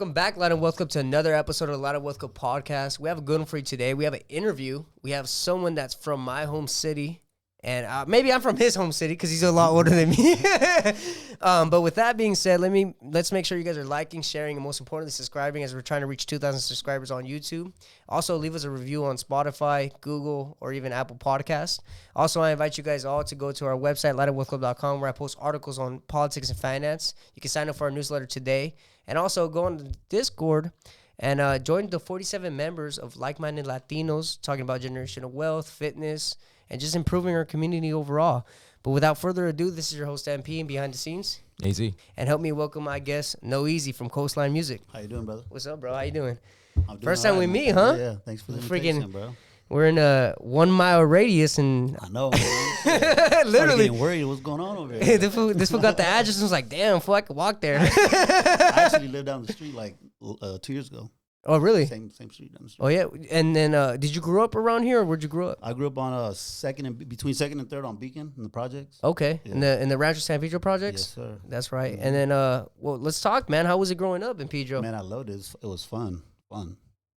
Welcome back, Light and Wealth Club, to another episode of the Light and Wealth Club podcast. We have a good one for you today. We have an interview. We have someone that's from my home city, and maybe I'm from his home city because he's a lot older than me. But with that being said, let's make sure you guys are liking, sharing, and most importantly, subscribing as we're trying to reach 2,000 subscribers on YouTube. Also, leave us a review on Spotify, Google, or even Apple Podcasts. Also, I invite you guys all to go to our website, lightandwealthclub.com, where I post articles on politics and finance. You can sign up for our newsletter today. And also go on the Discord and join the 47 members of like-minded Latinos talking about generational wealth, fitness, and just improving our community overall. But without further ado, this is your host, MP, and behind the scenes, Easy. And help me welcome my guest, NoEazy from Coastline Music. How you doing, brother? What's up, bro? How you doing? I'm doing First time we meet, huh? Yeah, thanks for the invitation, bro. We're in a 1 mile radius, and I know, man. literally getting worried. What's going on over here? this fool got the address and was like, damn, fool, I could walk there. I actually lived down the street like 2 years ago. Oh, really? Same street down the street. Oh, yeah. And then did you grow up around here, or where'd you grow up? I grew up on between second and third on Beacon in the projects. Okay. Yeah. In the Rancho San Pedro projects? Yes, sir. That's right. And then well, let's talk, man. How was it growing up in Pedro? Man, I loved it. It was fun.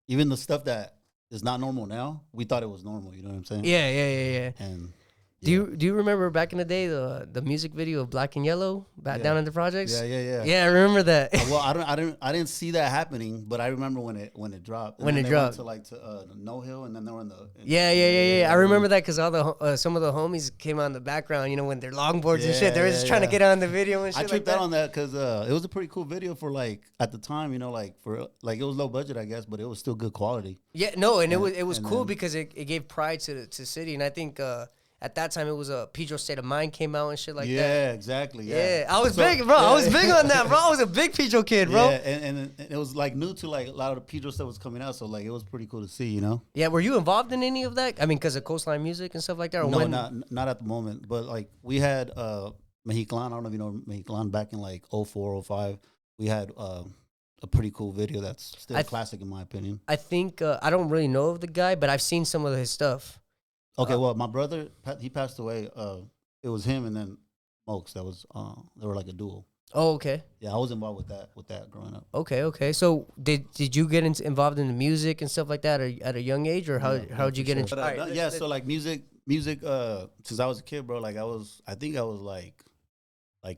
Even the stuff that is not normal now, we thought it was normal. You know what I'm saying? Yeah. And do you remember back in the day the music video of Black and Yellow down in the projects? Yeah. Yeah, I remember that. Well, I didn't see that happening, but I remember when it dropped. And when then it they went dropped to No Hill, and then they were in the Yeah. I remember that because all the some of the homies came on the background. You know, when they're longboards and shit, they were just trying to get on the video and shit. I tripped out on that because it was a pretty cool video for like at the time. You know, like for like it was low budget, I guess, but it was still good quality. Yeah, no, and it was cool because it gave pride to city, and I think. At that time, it was a Pedro State of Mind came out and shit like that. Yeah, exactly. Yeah, I was big, bro. I was big on that, bro. I was a big Pedro kid, bro. Yeah, and it was like new to like a lot of the Pedro stuff was coming out, so like it was pretty cool to see, you know. Yeah, were you involved in any of that? I mean, because of Coastline Music and stuff like that. Or no, not at the moment, but like we had Mexiclan. I don't know if you know Mexiclan. Back in like 04, 05, we had a pretty cool video that's still a classic in my opinion. I think I don't really know of the guy, but I've seen some of his stuff. Okay, well, my brother, he passed away. It was him and then Mokes. That was they were like a duo. Oh, okay. Yeah, I was involved with that growing up. Okay. So did you get involved in the music and stuff like that at a young age, or how'd you get into? But, so like music. Since I was a kid, bro. Like I think I was like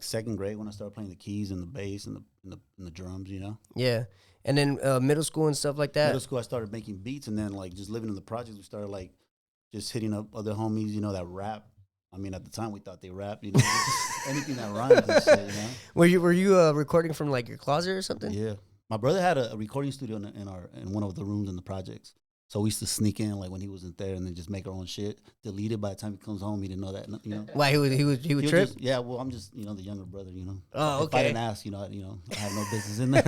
second grade when I started playing the keys and the bass and the drums. You know. Yeah, and then middle school and stuff like that. Middle school, I started making beats, and then like just living in the projects, we started like. Just hitting up other homies, you know, that rap. I mean, at the time we thought they rap, you know, anything that rhymes and shit, you know. Were you recording from like your closet or something? Yeah, my brother had a recording studio in one of the rooms in the projects. So we used to sneak in like when he wasn't there, and then just make our own shit. Delete it by the time he comes home. He didn't know that, you know. Why he would trip? Yeah, well, I'm just the younger brother, you know. Oh, okay. If I didn't ask, I had no business in there.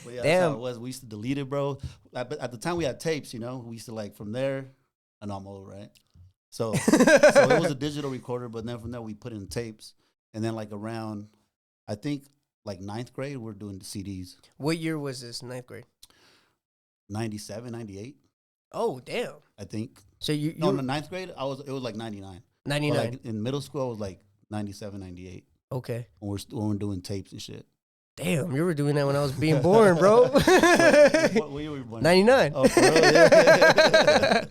But yeah, damn. That's how it was. We used to delete it, bro. But at the time we had tapes, you know. We used to like from there. And I'm old, right? So it was a digital recorder, but then from there we put in tapes, and then like around, I think like 9th grade, we're doing the CDs. What year was this? 9th grade. 97, 98. Oh, damn. I think. So you in the 9th grade, it was like 99. 99. Like in middle school, I was like 97, 98. Okay. When we're doing tapes and shit. Damn, you were doing that when I was being born, bro. What year were you born? 99. Oh, for real? Yeah.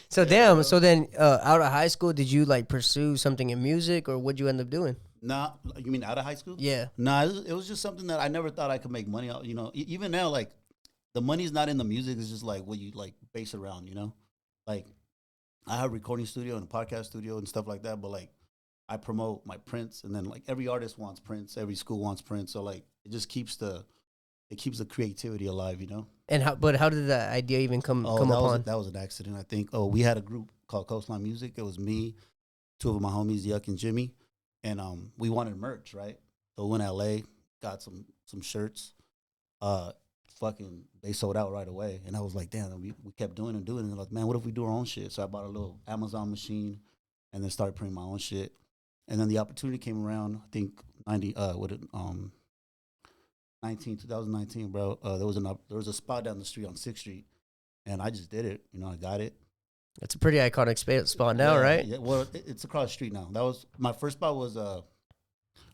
So damn. So then, out of high school, did you like pursue something in music, or what'd you end up doing? Nah, you mean out of high school? Yeah. Nah, it was just something that I never thought I could make money out. You know, even now, like the money's not in the music; it's just like what you like base around. You know, like I have a recording studio and a podcast studio and stuff like that. But like I promote my prints, and then like every artist wants prints, every school wants prints. So like it just keeps the creativity alive. You know. And how did that idea even come upon? That was an accident, I think. Oh, we had a group called Coastline Music. It was me, two of my homies, Yuck and Jimmy, and we wanted merch, right? So we went to LA, got some shirts. Fucking, they sold out right away, and I was like, damn. We kept doing it, and like, man, what if we do our own shit? So I bought a little Amazon machine, and then started printing my own shit. And then the opportunity came around. I think 2019, bro. There was a spot down the street on 6th Street, and I just did it. You know, I got it. It's a pretty iconic spot now, right? Yeah. Well, it's across the street now. That was my first spot. Was a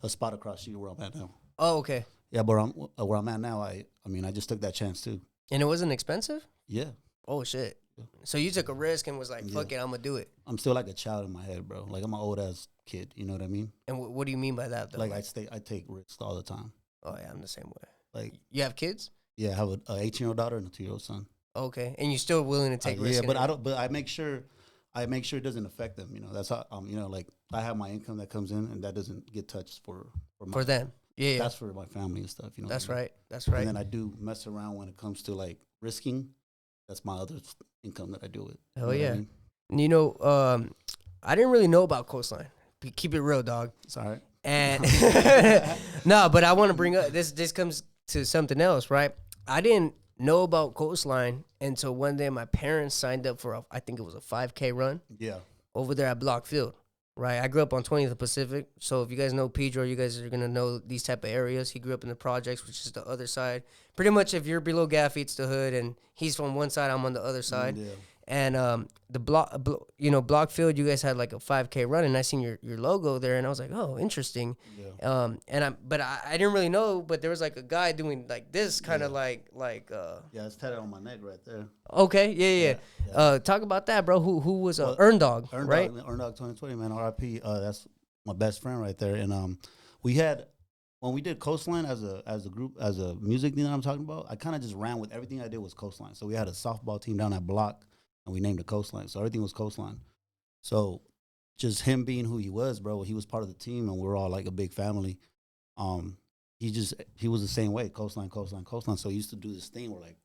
spot across the street where I'm at now. Oh, okay. Yeah, but where I'm at now, I mean, I just took that chance too. And it wasn't expensive? Yeah. Oh, shit. So you took a risk and was like, fuck it, I'm going to do it. I'm still like a child in my head, bro. Like, I'm an old-ass kid, you know what I mean? And what do you mean by that, though? Like, I take risks all the time. Oh, yeah, I'm the same way. Like, you have kids? Yeah, I have an 18-year-old daughter and a 2-year-old son. Okay. And you're still willing to take risks? Yeah, but I don't. But I make sure it doesn't affect them. You know, that's how. You know, like I have my income that comes in, and that doesn't get touched for them. Yeah, that's for my family and stuff. You know, that's right. That's right. And then I do mess around when it comes to like risking. That's my other income that I do with. Hell yeah. I mean? You know, I didn't really know about Coastline. Keep it real, dog. It's all right. And no, but I want to bring up this. This comes to something else, right? I didn't know about Coastline until one day my parents signed up for I think it was a 5K run. Yeah. Over there at Block Field, right? I grew up on 20th Pacific, so if you guys know Pedro, you guys are gonna know these type of areas. He grew up in the projects, which is the other side. Pretty much, if you're below Gaffey, it's the hood, and he's from one side, I'm on the other side. Yeah. And the Block Field, you guys had like a 5K run, and I seen your logo there, and I was like, oh, interesting. Yeah. But I didn't really know, but there was like a guy doing like this kind of like yeah, it's tatted on my neck right there. Okay, yeah. Talk about that, bro. Who was ErnDog, right? ErnDog 2020, man. RIP. That's my best friend right there. And we had when we did Coastline as a group, as a music thing that I'm talking about. I kind of just ran with everything I did was Coastline. So we had a softball team down at Block. And we named it Coastline. So everything was Coastline. So just him being who he was, bro, he was part of the team and we're all like a big family. He was the same way, Coastline. So he used to do this thing where like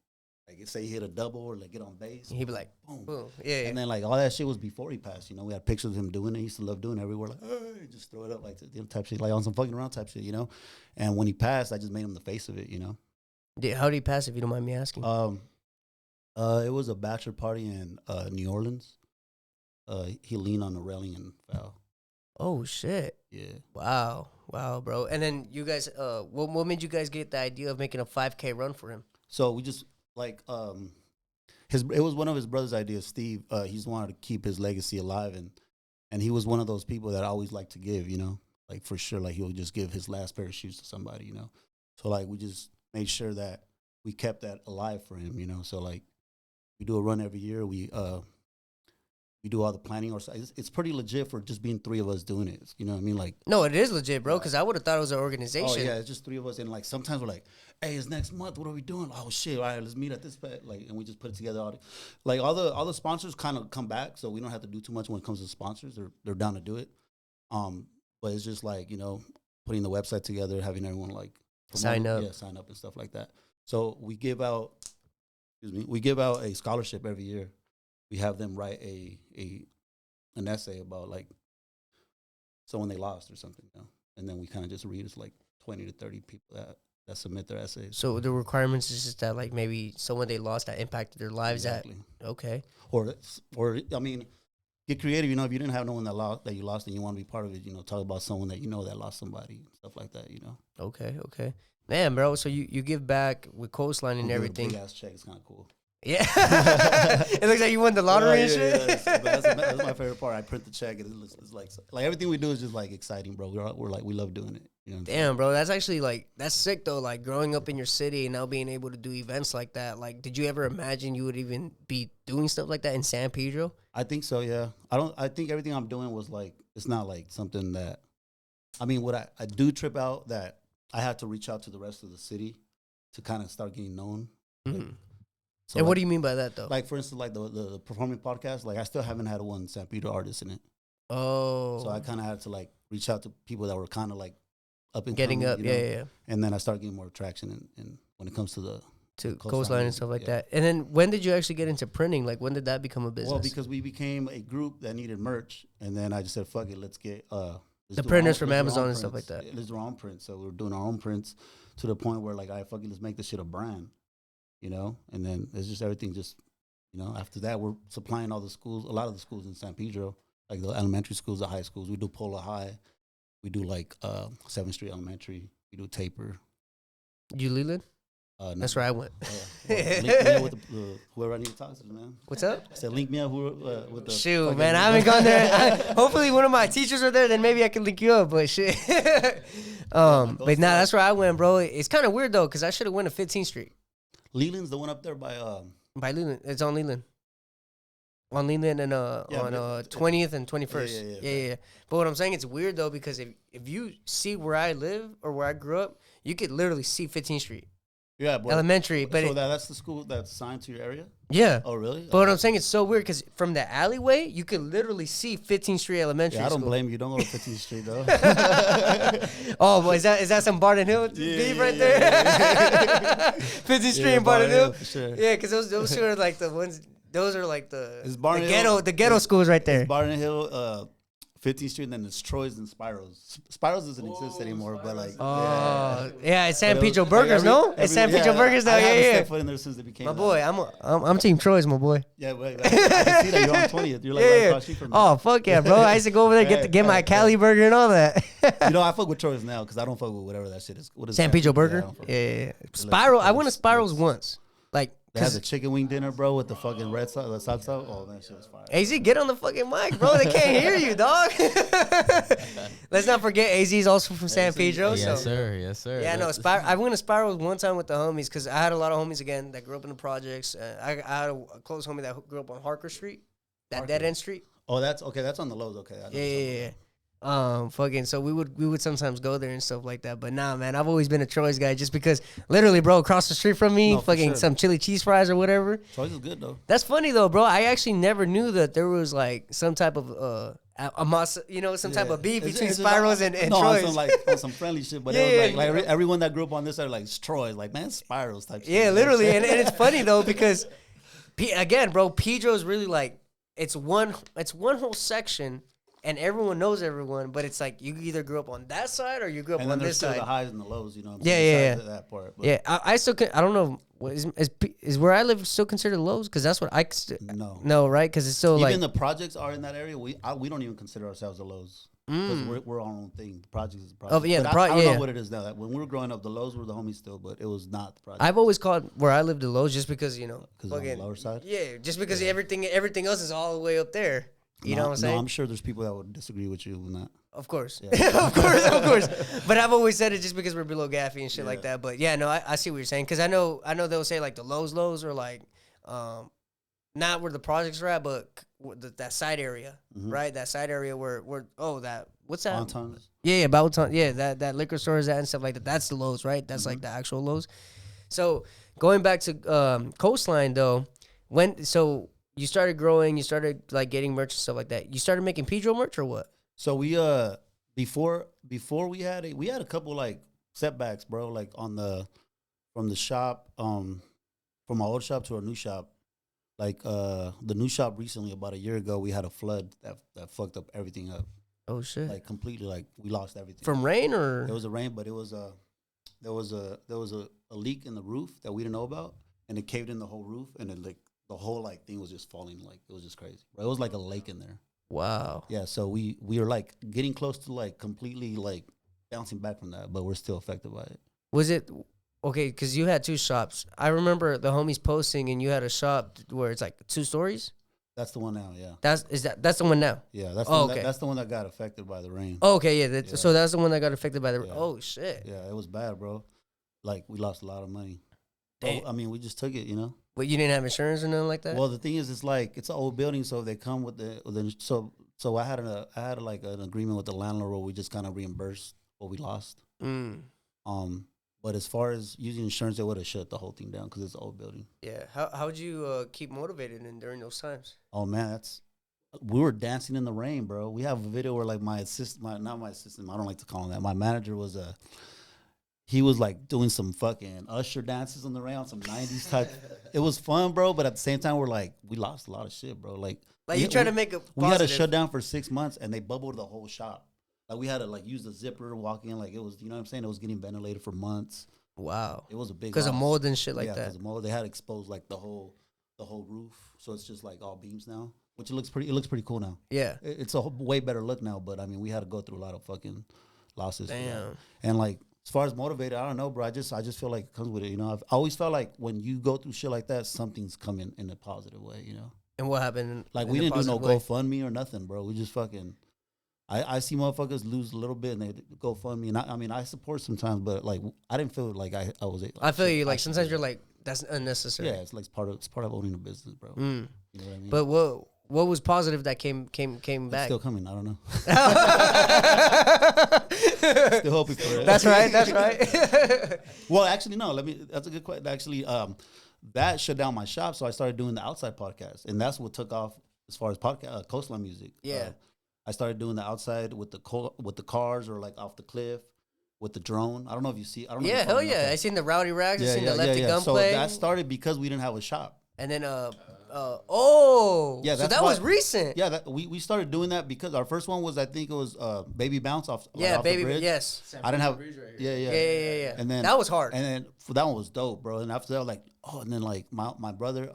say he hit a double or like get on base. He'd be like, boom. Yeah. And then like all that shit was before he passed. You know, we had pictures of him doing it. He used to love doing it everywhere. Like, hey, just throw it up like type shit, like on some fucking around type shit, you know? And when he passed, I just made him the face of it, you know? How did he pass, if you don't mind me asking? It was a bachelor party in New Orleans. He leaned on the railing and fell. Oh shit! Yeah. Wow, bro. And then you guys, what made you guys get the idea of making a 5K run for him? So we just like it was one of his brother's ideas. Steve, he's wanted to keep his legacy alive, and he was one of those people that I always like to give. You know, like for sure, like he would just give his last pair of shoes to somebody. You know, so like we just made sure that we kept that alive for him. You know, so like. We do a run every year. We do all the planning. It's pretty legit for just being 3 of us doing it. You know what I mean? Like no, it is legit, bro. Because I would have thought it was an organization. Oh yeah, it's just 3 of us. And like sometimes we're like, hey, it's next month. What are we doing? Oh shit! All right, let's meet at this spot. Like, and we just put it together. All the sponsors kind of come back, so we don't have to do too much when it comes to sponsors. They're down to do it. But it's just like putting the website together, having everyone like sign up and stuff like that. So we give out. We give out a scholarship every year. We have them write an essay about like someone they lost or something, and then we kind of just read. It's like 20 to 30 people that submit their essays. So the requirements is just that like maybe someone they lost that impacted their lives. Exactly. Okay. Or I mean, get creative. If you didn't have no one that you lost and you want to be part of it, talk about someone that that lost somebody, stuff like that. Okay. Man, bro, so you give back with Coastline and everything. Big ass check. It's kind of cool. Yeah. It looks like you won the lottery and shit. Yeah. That's my favorite part. I print the check. And it's like everything we do is just like exciting, bro. We're like, we love doing it. Damn, bro. That's actually like, that's sick though. Like growing up in your city and now being able to do events like that. Like, did you ever imagine you would even be doing stuff like that in San Pedro? I think so, yeah. I think everything I'm doing was like, it's not like something that, what I do trip out that I had to reach out to the rest of the city to kind of start getting known. Mm-hmm. And what do you mean by that, though? Like, for instance, like the performing podcast, like I still haven't had one San Pedro artist in it. Oh. So I kind of had to like reach out to people that were kind of like up and getting coming, up, yeah. And then I started getting more traction in when it comes to the Coastline and stuff like that. And then when did you actually get into printing? Like, when did that become a business? Well, because we became a group that needed merch, and then I just said, fuck it, let's get the printers from Amazon and stuff like that. Let's do our own prints. So we were doing our own prints to the point where like, fuck it, let's make this shit a brand, And then it's just everything just, after that we're supplying all the schools, a lot of the schools in San Pedro, like the elementary schools, the high schools. We do Polo High. We do like 7th Street Elementary. We do Taper. You Leland? That's where I went. Link me up with whoever I need to talk to, man. What's up? I said link me up with the. Shoot, man, I haven't gone there. Hopefully, one of my teachers are there. Then maybe I can link you up. But shit. But nah, that's where I went, bro. It's kind of weird though, cause I should have went to 15th Street. Leland's the one up there by. By Leland, it's on Leland. On Leland and on 20th and 21st. Yeah. But what I'm saying, it's weird though, because if you see where I live or where I grew up, you could literally see 15th Street. Yeah, but elementary. But so that's the school that's assigned to your area? Yeah. Oh, really? But what I'm saying, it's so weird because from the alleyway, you could literally see 15th Street Elementary. Yeah, I don't School. blame you. Don't go to 15th Street, though. Oh, well, is that some Barton Hill beef right there? 15th Street and Barton Hill? For sure. Yeah, because those are like the ones, those are like the ghetto Hill, schools right there. Barton Hill, 15th Street, and then it's Troy's and Spirals. Spirals doesn't exist anymore, but like, yeah, it's San Pedro Burgers, no? It's San Pedro Burgers now. I haven't Yeah. stepped foot in there since they became. My boy, I'm Team Troy's, my boy. Yeah, but I can see that you're on 20th. You're like right across street from me. Oh fuck yeah, bro! I used to go over there get my Cali burger and all that. You know, I fuck with Troy's now because I don't fuck with whatever that shit is. What is San Pedro Burger? Yeah. Spiral. I went to Spirals once. Like, they had the chicken wing dinner, bro, with the fucking red sauce, the socks out. Oh, that shit was fire. AZ, get on the fucking mic, bro. They can't hear you, dog. Let's not forget AZ is also from San Pedro. Yes, sir. Yes, sir. Yeah, no. I went to Spirals one time with the homies because I had a lot of homies again that grew up in the projects. I had a close homie that grew up on Harker Street, that dead end street. Oh, that's okay. That's on the Lowe's. Okay. Yeah. Fucking, so we would sometimes go there and stuff like that. But nah, man, I've always been a Troy's guy just because literally, bro, across the street from me, fucking some chili cheese fries or whatever. Troy's is good though. That's funny though, bro. I actually never knew that there was like some type of some type of beef between Spirals and Troy's. On some friendly shit, but it was like everyone that grew up on this side like it's Troy's, like man, Spirals type shit. Yeah, literally, and it's funny though because again, bro, Pedro's really like it's one whole section. And everyone knows everyone, but it's like you either grew up on that side or you grew up on this side. And then there's still the highs and the lows, you know. Yeah. That part. But. Yeah, I still I don't know. Is where I live still considered lows? Because that's what I no, right? Because it's still even the projects are in that area. We don't even consider ourselves the lows. Because we're our own thing. The projects is the project. Oh yeah, I don't know what it is now. That when we were growing up, the lows were the homies still, but it was not the project. I've always called where I live the lows just because because on the lower side. Yeah, just because everything else is all the way up there. You know what I'm saying? No, I'm sure there's people that would disagree with you on that. Of course. Yeah. of course. But I've always said it just because we're below Gaffey and shit like that. But yeah, no, I see what you're saying. Because I know they'll say like the lows are like not where the projects are at, but that side area, right? That side area where what's that? Montans. Yeah, Balton. Yeah, that liquor store is at and stuff like that. That's the lows, right? That's like the actual lows. So going back to Coastline though, you started growing, you started like getting merch and stuff like that. You started making Pedro merch or what? So we before we had a couple like setbacks, bro. Like from the shop, from my old shop to our new shop. Like the new shop recently, about a year ago, we had a flood that fucked up everything up. Oh shit! Like completely, like we lost everything. From rain or? It was a rain, but there was a leak in the roof that we didn't know about, and it caved in the whole roof, and it like. The whole like thing was just falling, like it was just crazy. Bro, it was like a lake in there. Wow. Yeah, so we were like getting close to like completely like bouncing back from that, but we're still affected by it. Was it okay? Because you had two shops. I remember the homies posting, and you had a shop where it's like 2 stories. That's the one now. Yeah. That's the one now. Yeah. That's that's the one that got affected by the rain. Oh, okay. Yeah. So that's the one that got affected by the. Yeah. Oh shit. Yeah, it was bad, bro. Like we lost a lot of money. But, I mean, we just took it, you know. But you didn't have insurance or nothing like that? Well, the thing is, it's like it's an old building, so they come with so I had like an agreement with the landlord where we just kind of reimbursed what we lost. But as far as using insurance, they would have shut the whole thing down because it's an old building. Yeah. How'd you keep motivated during those times? Oh man, we were dancing in the rain, bro. We have a video where like not my assistant, I don't like to call him that. My manager was he was like doing some fucking Usher dances on the rain on some 90s type. It was fun, bro, but at the same time, we lost a lot of shit, bro. Like you trying to make a positive. We had to shut down for 6 months, and they bubbled the whole shop. Like we had to like use the zipper, walk in, like it was, you know what I'm saying? It was getting ventilated for months. Wow. It was a big because of mold and shit like that. Yeah, because of mold. They had exposed like the whole roof, so it's just like all beams now, which it looks pretty cool now. Yeah, it's a way better look now. But I mean, we had to go through a lot of fucking losses. Damn. And like As far as motivated, I don't know, bro. I just feel like it comes with it. You know, I've always felt like when you go through shit like that, something's coming in a positive way. You know. And what happened? Like we didn't do no GoFundMe or nothing, bro. We just fucking. I see motherfuckers lose a little bit and they GoFundMe, and I mean I support sometimes, but like I didn't feel like I was. Like, I feel you. Like sometimes you're like that's unnecessary. Yeah, it's like part of owning a business, bro. You know what I mean? But what was positive that came back? Still coming. I don't know. Still hoping for it. That's right. That's right. Well, actually, no. That's a good question. Actually, that shut down my shop, so I started doing the outside podcast, and that's what took off as far as podcast Coastline music. Yeah. I started doing the outside with the cars or like off the cliff with the drone. I don't know if you see. I don't know. Yeah, hell yeah. I seen the Rowdy Rags. I seen the Lefty Gunplay. So that started because we didn't have a shop. And then yeah, so that was recent. Yeah, we started doing that because our first one was I think it was Baby Bounce off. Yeah, off Baby. The bridge. Yes. I didn't have. Yeah. And then that was hard. And then that one was dope, bro. And after that, like, and then like my brother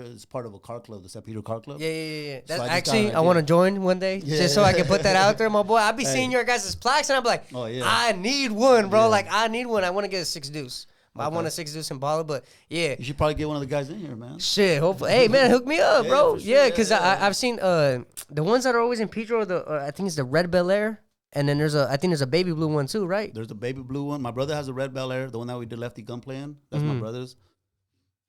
is part of a car club, the San Pedro Car Club. Yeah. That's So actually I want to join one day just so I can put that out there, my boy. I be seeing your guys' plaques and I'm like, oh yeah, I need one, bro. Like I need one. I want to get a 6 deuce. I want a 6 deuce Impala, but yeah. You should probably get one of the guys in here, man. Shit, hopefully. Hey, man, hook me up, bro. Sure. Yeah, because I've seen the ones that are always in Pedro, I think it's the red Bel Air, and then I think there's a baby blue one too, right? There's a baby blue one. My brother has a red Bel Air, the one that we did Lefty Gunplay in. That's my brother's.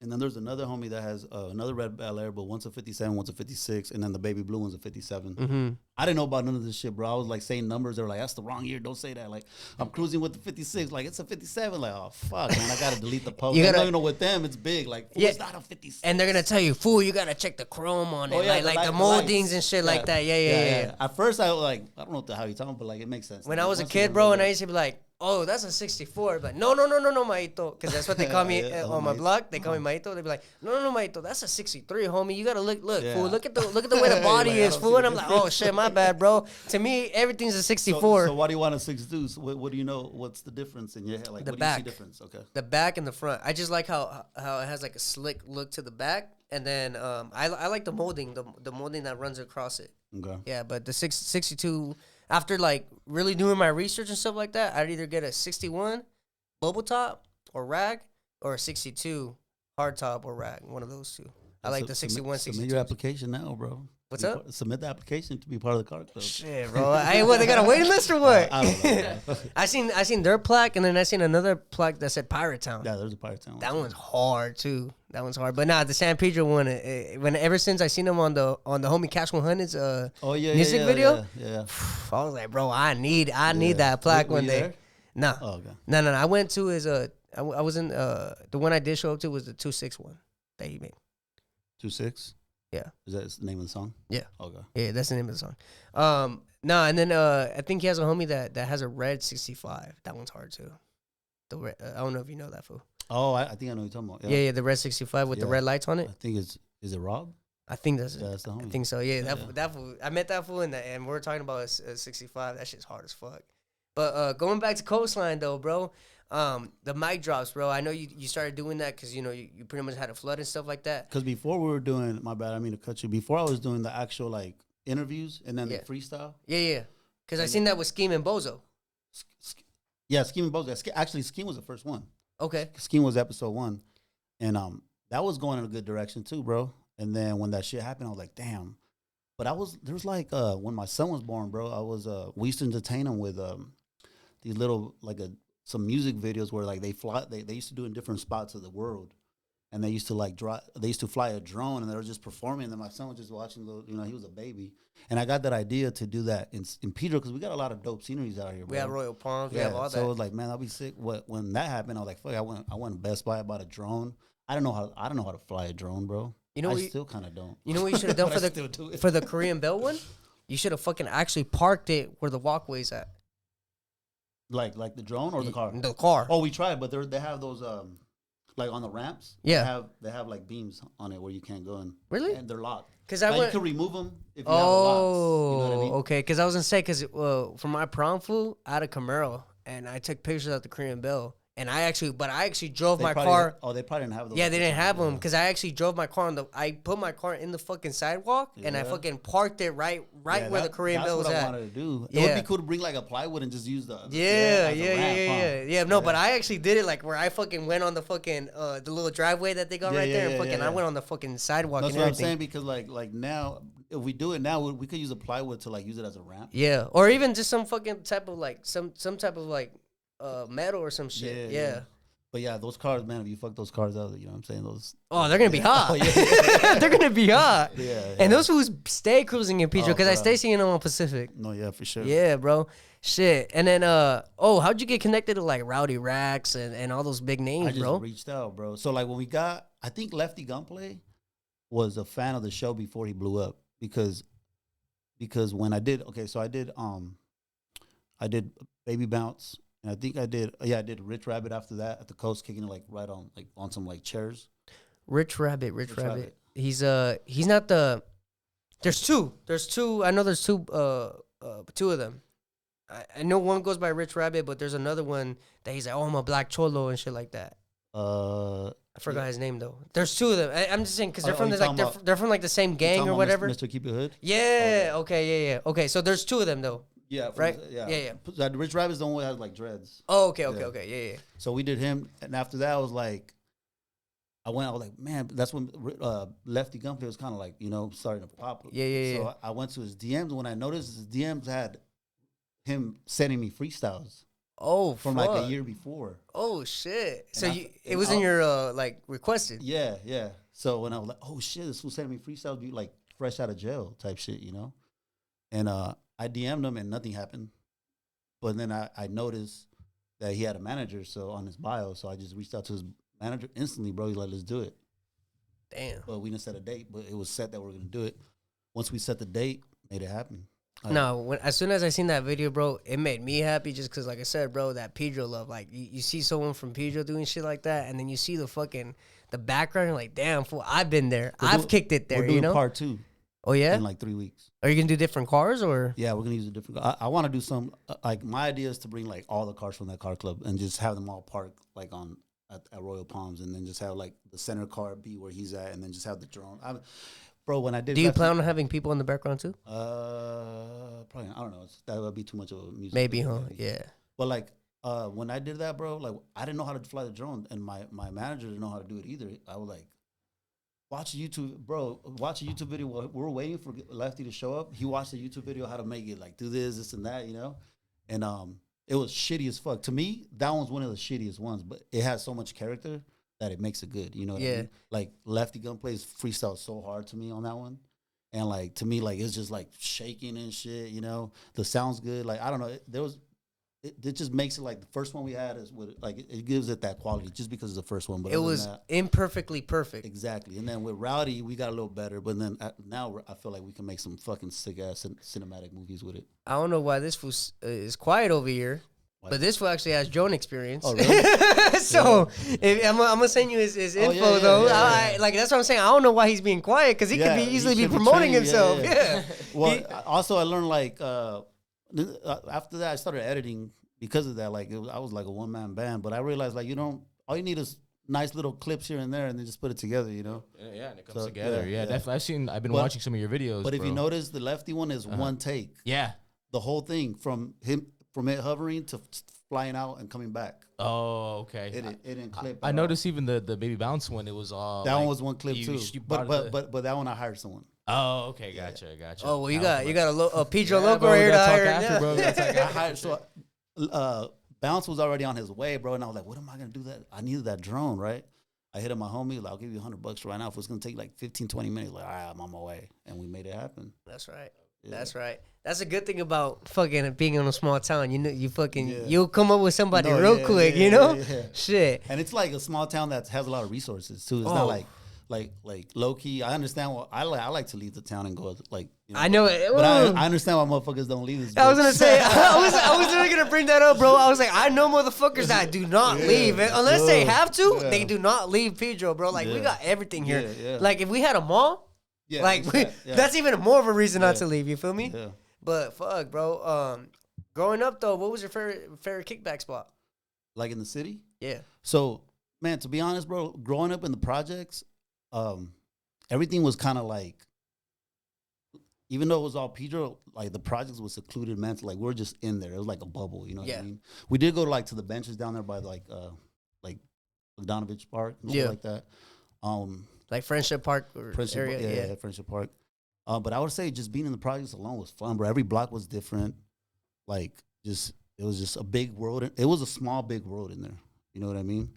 And then there's another homie that has another red Bel Air, but one's a 57, one's a 56, and then the baby blue one's a 57. I didn't know about none of this shit, bro. I was like saying numbers. They were like, that's the wrong year. Don't say that. Like, I'm cruising with the 56. Like, it's a 57. Like, oh, fuck, man. I got to delete the post. I don't know with them, it's big. Like, it's not a 56. And they're going to tell you, fool, you got to check the chrome on it. Like the moldings and shit like that. Yeah. At first, I was like, I don't know how you're talking, but like, it makes sense. When I was a kid, bro, and I used to be like, oh, that's a 64. But no, Maito. Because that's what they call me on my block. They call me Maito. They be like, no, Maito. That's a 63, homie. You got to look, fool. Look at the way the body is, fool. And I'm like, oh, shit, my bad, bro. To me, everything's a 64. So why do you want a 6 deuce? What do you know? What's the difference in your head? Like, the what back. Do you see difference? Okay. The back and the front. I just like how it has like a slick look to the back. And then I like the molding, the molding that runs across it. Okay. Yeah, but the 62... After like really doing my research and stuff like that, I'd either get a 61 bubble top or rag, or a 62 hard top or rag. One of those two. I like the 61, 62. Submit your application now, bro. What's up? Submit the application to be part of the car club. Shit, bro. What, they got a waiting list or what? I don't know, bro. I seen their plaque, and then I seen another plaque that said Pirate Town. Yeah, there's a Pirate Town. That one's hard too. That one's hard. But nah, the San Pedro one. When ever since I seen them on the homie Cash 100's music video, yeah. I was like, bro, I need that plaque one day. No. Oh, okay. No. I went to his I was in the one I did show up to was the 2-6 one that he made. 2-6. Yeah. Is that the name of the song? Yeah. Okay. Yeah, that's the name of the song. No, and then I think he has a homie that has a red 65. That one's hard too. The red, I don't know if you know that fool. Oh, I think I know what you're talking about. Yeah, the red 65 with the red lights on it. I think is it Rob? I think that's that's the homie. I think so. Yeah, that fool. I met that fool and we were talking about a 65. That shit's hard as fuck. But going back to Coastline though, bro. The mic drops, bro. I know you started doing that because you pretty much had a flood and stuff like that. Because before we were doing, my bad, I mean to cut you. Before I was doing the actual like interviews and then the freestyle. Yeah. Because I seen that with Scheme and Bozo. Yeah, Scheme and Bozo. Actually, Scheme was the first one. Okay. Scheme was episode 1, and that was going in a good direction too, bro. And then when that shit happened, I was like, damn. But there was like when my son was born, bro. I was we used to entertain him with these little some music videos where like they used to do in different spots of the world, and they used to fly a drone and they were just performing. And my son was just watching he was a baby, and I got that idea to do that in Pedro because we got a lot of dope sceneries out here, bro. We have Royal Palms, we have all that. So I was like, man, I'll be sick. When that happened, I was like, fuck, I went to Best Buy, I bought a drone. I don't know how to fly a drone, bro. I still kind of don't. You know what you should have done for the Korean Bell one? You should have fucking actually parked it where the walkway's at. Like the drone or the car? The car. Oh, we tried, but they have those like on the ramps. Yeah. They have like beams on it where you can't go in. Really? And they're locked. Because you can remove them if you have the locks. You know what I mean? Okay. Because I was gonna say for my prom food, I had a Camaro and I took pictures of the Korean Bell And I actually drove my probably, car. Oh, they probably didn't have those. Yeah, they didn't have them yeah. because I actually drove my car I put my car in the fucking sidewalk and I fucking parked it right where the Korean Bell was at. That's what I wanted to do. Yeah. It would be cool to bring like a plywood and just use the No, but I actually did it like where I fucking went on the fucking the little driveway that they got right there and fucking I went on the fucking sidewalk. That's and what everything. I'm saying because like now if we do it now we could use a plywood to like use it as a ramp. Yeah, or even just some fucking type of like some type of like metal or some shit. Yeah. But yeah, those cars, man, if you fuck those cars out, you know what I'm saying? Those. Oh, they're going to be hot. Oh, yeah. They're going to be hot. Yeah. And those fools stay cruising in Pedro because I stay seeing them on Pacific. No, yeah, for sure. Yeah, bro. Shit. And then, how'd you get connected to like Rowdy Racks and all those big names, I just bro? reached out, bro. So like when I think Lefty Gunplay was a fan of the show before he blew up because when I did Baby Bounce. And I think I did Rich Rabbit after that at the coast, kicking it like right on like on some like chairs. Rich Rabbit. He's not the. There's two. I know there's two of them. I know one goes by Rich Rabbit, but there's another one that he's like, oh, I'm a black cholo and shit like that. I forgot his name though. There's two of them. I'm just saying because they're from they're from like the same gang or whatever. Mr. Keep It Hood. Yeah. Okay. Yeah. Okay. So there's two of them though. Yeah, right. Yeah. Rich Rabbit's the one who has like dreads. Oh, okay. Yeah. So we did him, and after that, I was like, man, that's when Lefty Gunplay was kind of like, starting to pop. Yeah. So I went to his DMs when I noticed his DMs had him sending me freestyles. Oh, from like a year before. Oh shit! So it was in your like requested. Yeah. So when I was like, oh shit, this was sending me freestyles, be like fresh out of jail type shit, and I DM'd him and nothing happened. But then I noticed that he had a manager, so on his bio, so I just reached out to his manager instantly, bro. He's like, let's do it. Damn. But we didn't set a date, but it was set that we were going to do it. Once we set the date, made it happen. No, as soon as I seen that video, bro, it made me happy just because, like I said, bro, that Pedro love. Like, you see someone from Pedro doing shit like that, and then you see the background, you're like, damn, fool, I've been there. I've kicked it there, we're doing part 2. Oh, yeah? In like 3 weeks. Are you going to do different cars, or? Yeah, we're going to use a different car. I want to do some, like, my idea is to bring, like, all the cars from that car club and just have them all parked, like, at Royal Palms, and then just have, like, the center car be where he's at, and then just have the drone. Bro, when I did... Do you plan on having people in the background, too? Probably not. I don't know. That would be too much of a music. Maybe, huh? Yeah. But, like, when I did that, bro, like, I didn't know how to fly the drone, and my manager didn't know how to do it either. I was like, watch a YouTube video. We were waiting for Lefty to show up. He watched a YouTube video how to make it, like, do this and that, And it was shitty as fuck. To me, that one's one of the shittiest ones, but it has so much character that it makes it good. You know what I mean? Like, Lefty Gunplay's freestyle so hard to me on that one. And, like, to me, like, it's just, like, shaking and shit, The sound's good. Like, I don't know. It just makes it like the first one we had is with, like, it gives it that quality just because it's the first one. But it was imperfectly perfect. Exactly. And then with Rowdy, we got a little better. But then now I feel like we can make some fucking sick ass cinematic movies with it. I don't know why this was is quiet over here. What? But this one actually has drone experience. Oh, really? So I'm gonna send you his info though. Like, that's what I'm saying. I don't know why he's being quiet because he could easily be promoting himself. Yeah. Well, also I learned like after that I started editing because of that. Like I was like a one man band, but I realized like all you need is nice little clips here and there, and then just put it together. Yeah, and it comes together. Yeah, definitely. I've been watching some of your videos. But if you notice, the Lefty one is one take. Yeah, the whole thing from it hovering to flying out and coming back. Oh, okay. It didn't clip. I noticed even the Baby Bounce one. It was all that one was one clip too. But that one I hired someone. Oh, okay, gotcha. Oh, well, you got a Pedro local here to hire after, bro. I hired Bounce was already on his way, bro, and I was like, what am I gonna do that? I needed that drone, right? I hit up my homie, like, I'll give you $100 right now if it's gonna take like 15, 20 minutes. Like, all right, I'm on my way, and we made it happen. That's right. Yeah. That's right. That's a good thing about fucking being in a small town. You'll come up with somebody real quick, Yeah. Shit. And it's like a small town that has a lot of resources too. It's not like low key. I understand what I like to leave the town and go like. I know it, but I understand why motherfuckers don't leave this. I was gonna say I was really gonna bring that up, bro. I was like, I know motherfuckers that do not leave unless they have to. They do not leave Pedro, bro. Like we got everything here. Yeah. Like if we had a mall, that's even more of a reason not to leave. You feel me? Yeah. But fuck, bro. Growing up though, what was your favorite kickback spot? Like in the city? Yeah. So, man, to be honest, bro, growing up in the projects, everything was kind of like, even though it was all Pedro, like the projects was secluded, man. Like we're just in there. It was like a bubble, you know what I mean? We did go to the benches down there by like Bogdanovich Park and shit like that. Like Friendship Park or area. Yeah, Friendship Park. But I would say just being in the projects alone was fun, bro. Every block was different. Like it was just a big world. It was a small, big world in there. You know what I mean?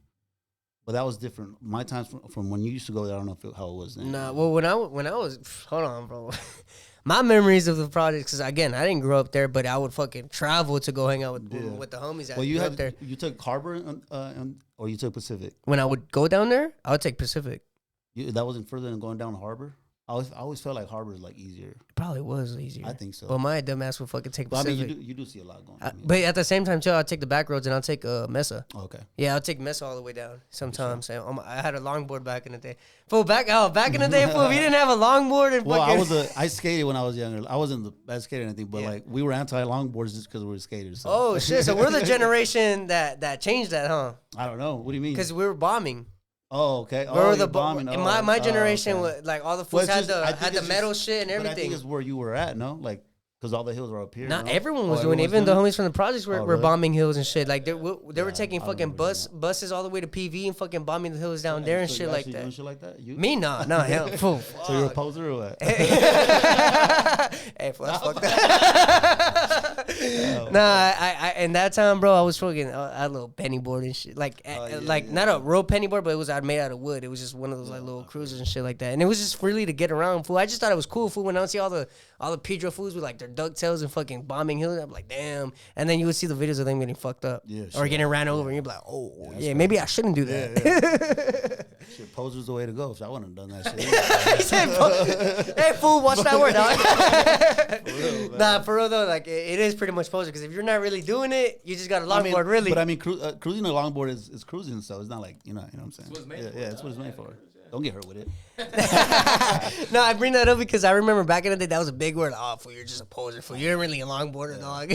But that was different. My times from when you used to go there, I don't know how it was then. Nah, well, when I was, hold on, bro. My memories of the projects, because again, I didn't grow up there, but I would fucking travel to go hang out with the homies. Well, you took Harbor or you took Pacific? When I would go down there, I would take Pacific. That wasn't further than going down to Harbor? I always felt like Harbor is like easier. It probably was easier. I think so. But my dumbass would fucking take Pacific. I mean, you do see a lot going on. But at the same time, too, I'll take the back roads and I'll take Mesa. Oh, okay. Yeah, I'll take Mesa all the way down sometimes. Sure. I had a longboard back in the day. Back in the day, we didn't have a longboard. And I skated when I was younger. I wasn't the best skater or anything, but like we were anti-longboards just because we were skaters. So. Oh, shit. So we're the generation that changed that, huh? I don't know. What do you mean? Because we were bombing. Oh, okay. We're the bombing. In my generation, was, like all the fools had the metal shit and everything. But I think it's where you were at, no? Like, because all the hills are up here. Not everyone was doing it. Even the homies from the projects were bombing hills and shit. Like they were taking fucking buses all the way to PV and fucking bombing the hills down there and shit like that. Doing shit like that? Me, nah, hell. So you're a poser or what? Hey, that's fucked up. Nah, I in that time, bro, I was fucking I had a little penny board and shit. Like not a real penny board, but it was made out of wood. It was just one of those like little cruisers and shit like that. And it was just freely to get around, fool. I just thought it was cool, fool. When I would see all the Pedro fools with like their ducktails and fucking bombing hills, I'm like, damn. And then you would see the videos of them getting fucked up or getting ran over, and you're like, oh yeah, maybe I shouldn't do that. Shit, poser's the way to go. So I wouldn't have done that shit. He said, hey fool, watch that word, dog. For real, nah, for real though, like it is pretty much poser because if you're not really doing it, you just got a longboard, really. But I mean, cruising a longboard is cruising, so it's not like you know what I'm saying. That's what it's made for. Don't get hurt with it. No, I bring that up because I remember back in the day that was a big word. Oh, fool, you're just a poser. Fool, you're really a longboarder, dog.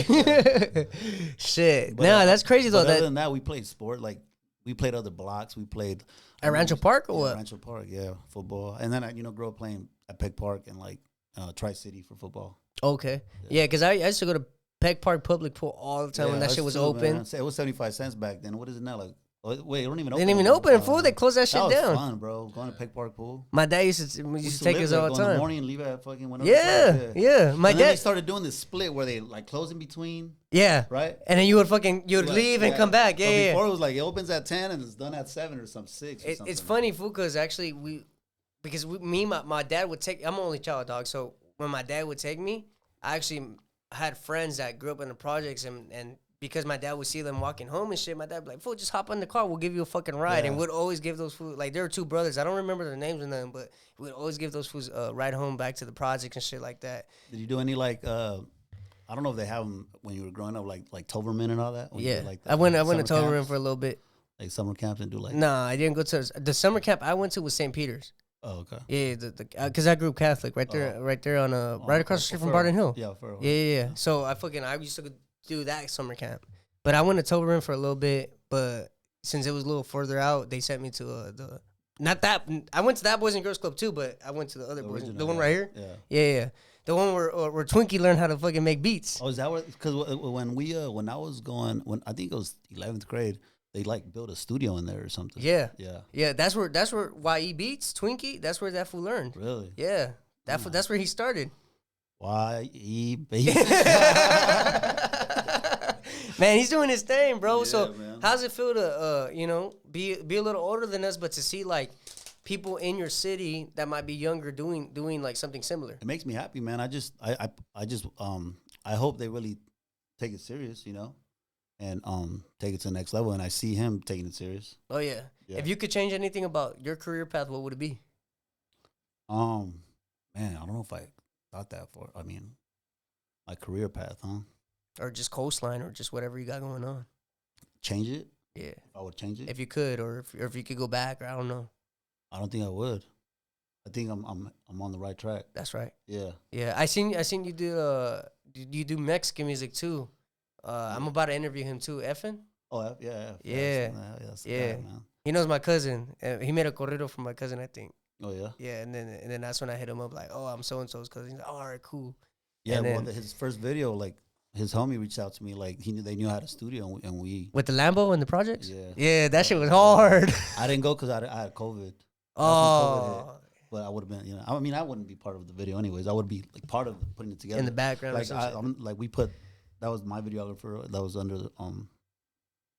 Shit. No, that's crazy though. Other than that, we played sport. Like we played other blocks. We played at Rancho Park or what? Rancho Park, yeah, football. And then I grew up playing at Peck Park and like Tri-City for football. Okay, yeah, because I used to go to Peck Park public pool all the time when that shit was open. Man. It was 75 cents back then. What is it now? Like. Wait, it don't even open. They didn't even open, fool. They closed that shit down. That was fun, bro. Going to Peck Park pool. My dad used to take us all the time. In the morning and leave at fucking whenever. Yeah. My dad. Then they started doing this split where they like close in between. Yeah. Right. And then you would leave and come back. Yeah. Before it was like it opens at 10 and it's done at 7 or 6. It's funny, fool, because actually my dad would take. I'm an only child, dog. So when my dad would take me, I actually had friends that grew up in the projects and. Because my dad would see them walking home and shit, my dad would be like, fool, just hop in the car. We'll give you a fucking ride. And we'd always give those fools, like, there were two brothers. I don't remember their names or nothing, but we'd always give those fools a ride home back to the projects and shit like that. Did you do any, like, I don't know if they have them when you were growing up, like Toberman and all that? Yeah. Like I went to Toberman for a little bit. Like summer camps and do like... Nah, I didn't go to... The summer camp I went to was San Pedro's. Oh, okay. Yeah, because I grew up Catholic right there on right across the street from Barton Hill. Yeah, for Yeah. So I used to do that summer camp. But I went to Toberman for a little bit, but since it was a little further out, they sent me to I went to that Boys and Girls Club too, but I went to the other boys, the one right here. Yeah. The one where Twinkie learned how to fucking make beats. Oh, is that what? Because when I was going, when I think it was 11th grade, they like built a studio in there or something. Yeah. That's where YE Beats Twinkie. That's where that fool learned. Really? Yeah. That's where he started. YE Beats. Man, he's doing his thing, bro. Yeah, so man. How's it feel to be a little older than us, but to see like people in your city that might be younger doing like something similar? It makes me happy, man. I hope they really take it serious, and take it to the next level. And I see him taking it serious. Oh yeah. If you could change anything about your career path, what would it be? Man, I don't know if I thought that for. I mean, my career path, huh? Or just Coastline, or just whatever you got going on. Change it? Yeah. I would change it. If you could, or if you could go back, or I don't know. I don't think I would. I think I'm on the right track. That's right. Yeah. Yeah. I seen you do Mexican music too. I'm about to interview him too. Effin? Oh, yeah. Yeah. That's the Yeah. guy, man. He knows my cousin. He made a corrido for my cousin, I think. Oh, yeah? Yeah, and then that's when I hit him up like, oh, I'm so-and-so's cousin. He's like, oh, all right, cool. Yeah, and well, then, his first video, like, his homie reached out to me, like, they knew I had a studio, and we... with the Lambo and the projects? Yeah. Yeah, that shit was hard. I didn't go because I had COVID. Oh. But I would have been, I mean, I wouldn't be part of the video anyways. I would be, like, part of putting it together. In the background like, or something. we put... That was my videographer. That was under the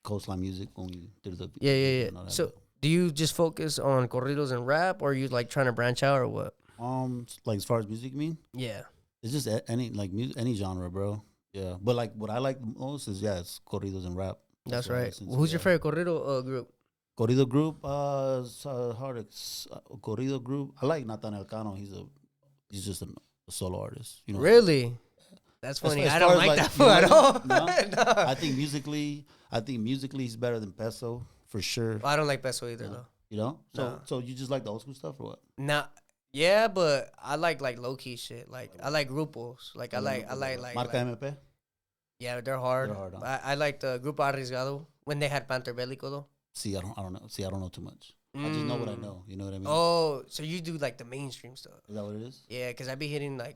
Coastline Music when we did the... Yeah. So, do you just focus on corridos and rap, or are you, like, trying to branch out, or what? Like, as far as music, you mean? Yeah. It's just any any genre, bro. Yeah, but like what I like the most is it's corridos and rap. That's right. Who's your favorite corrido group? Corrido group, corrido group. I like Nathaniel Cano. He's just a solo artist. You know. Really? That's funny. As I don't like that fool at all. No? No. I think musically he's better than Peso for sure. I don't like Peso either though. You know? No. So you just like the old school stuff or what? Nah. Yeah, but I like low key shit. Like I like grupos. Like I like Marca MP. Yeah, they're hard. They're hard, huh? I like the Grupo Arriesgado when they had Panther Bélico though. See, I don't know. See, I don't know too much. I just know what I know. You know what I mean? Oh, so you do like the mainstream stuff? Is that what it is? Yeah, because I be hitting the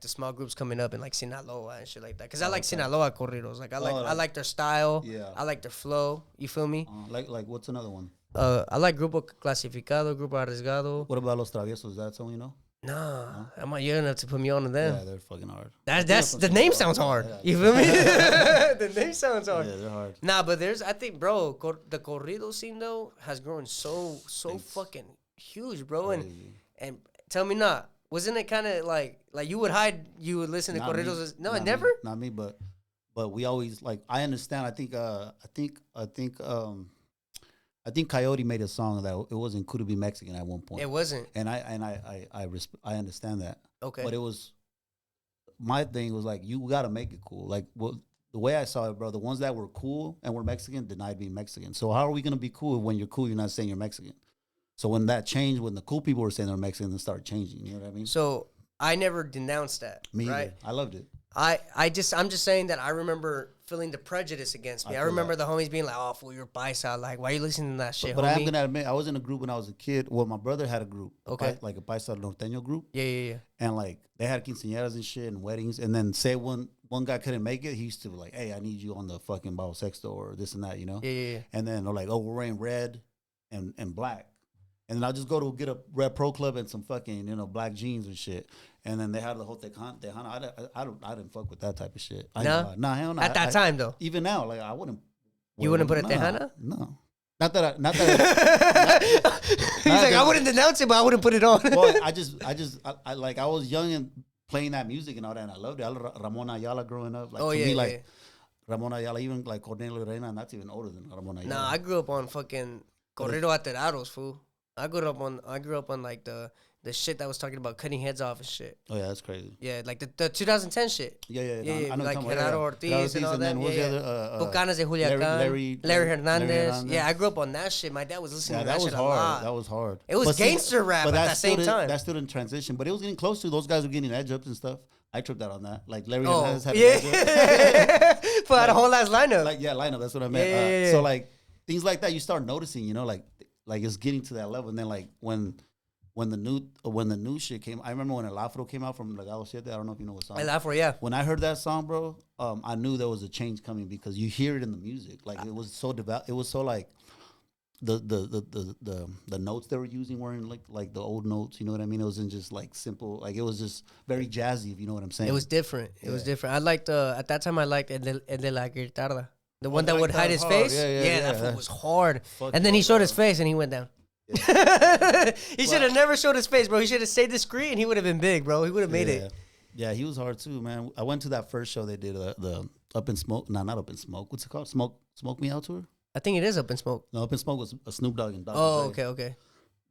small groups coming up in like Sinaloa and shit like that. Because I like Sinaloa corridos. Like I like their style. Yeah. I like their flow. You feel me? Like what's another one? I like Grupo Clasificado, Grupo Arriesgado. What about Los Traviesos? Is that someone you know? Nah, I'm not young enough to put me on to them. Yeah, they're fucking hard. That's the name sounds hard. Yeah. You feel me? The name sounds hard. Yeah, they're hard. Nah, but I think, bro, the corrido scene though has grown so fucking huge, bro. And tell me not, wasn't it kind of like you would listen to corridos? No, not never. Me, not me, but we always like. I understand. I think Coyote made a song that it wasn't cool to be Mexican at one point. It wasn't. And I understand that. Okay. But it was, my thing was like, you got to make it cool. Like, the way I saw it, bro, the ones that were cool and were Mexican denied being Mexican. So how are we going to be cool when you're cool, you're not saying you're Mexican? So when that changed, when the cool people were saying they're Mexican, it started changing. You know what I mean? So I never denounced that. Me right? either. I loved it. I'm just saying that I remember feeling the prejudice against me. I remember the homies being like, "Oh, fool, you're paisa. Like, why are you listening to that shit?" But homie? I am gonna admit, I was in a group when I was a kid. Well, my brother had a group, okay, like a paisa norteño group. Yeah. And like they had quinceañeras and shit and weddings. And then say one guy couldn't make it, he used to be like, "Hey, I need you on the fucking Bajo Sexto or this and that," you know? Yeah. And then they're like, "Oh, we're wearing red and black." And then I'll just go to get a Red Pro Club and some fucking, black jeans and shit. And then they had the whole Tejana. I didn't fuck with that type of shit. No? Nah, hell no. At that time, though. Even now, like, I wouldn't. You wouldn't put a Tejana? No. Not that. He's like, I wouldn't denounce it, but I wouldn't put it on. Well, I was young and playing that music and all that, and I loved it. I loved Ramon Ayala growing up. Like, Ramon Ayala, even like Cornelio Reina, and that's even older than Ramon Ayala. Nah, I grew up on fucking Corrido Aterados, fool. I grew up on like the shit that was talking about cutting heads off and shit. Oh yeah, that's crazy. Yeah, like the 2010 shit. Yeah. I know like Gerardo Ortiz and all that. What was the other? Bucanas de Culiacán. Larry Hernandez. Yeah, I grew up on that shit. My dad was listening to that shit a lot. That was hard. It was gangster rap at the same time. That still didn't transition, but it was getting close to. Those guys were getting edge ups and stuff. I tripped out on that. Like Larry Hernandez had an edge up. But had a whole ass lineup. Lineup. That's what I meant. So like things like that, you start noticing. Like it's getting to that level, and then like when the new shit came, I remember when El Afro came out from Legado Siete. I don't know if you know what song. El Afro, yeah. When I heard that song, bro, I knew there was a change coming because you hear it in the music. Like it was so devout. It was so like the notes they were using weren't like the old notes. You know what I mean? It wasn't just like simple. Like it was just very jazzy. If you know what I'm saying. It was different. It was different. I liked at that time. I liked El de la Guitarra. The one that would hide his face? Yeah, that fool was hard. And then he showed his face and he went down. Yeah. He should have never showed his face, bro. He should have stayed discreet and he would have been big, bro. He would have made it. Yeah, he was hard too, man. I went to that first show they did, the Up in Smoke. No, not Up in Smoke. What's it called? Smoke Me Out tour? I think it is Up in Smoke. No, Up in Smoke was a Snoop Dogg and Dr. Dre. Okay.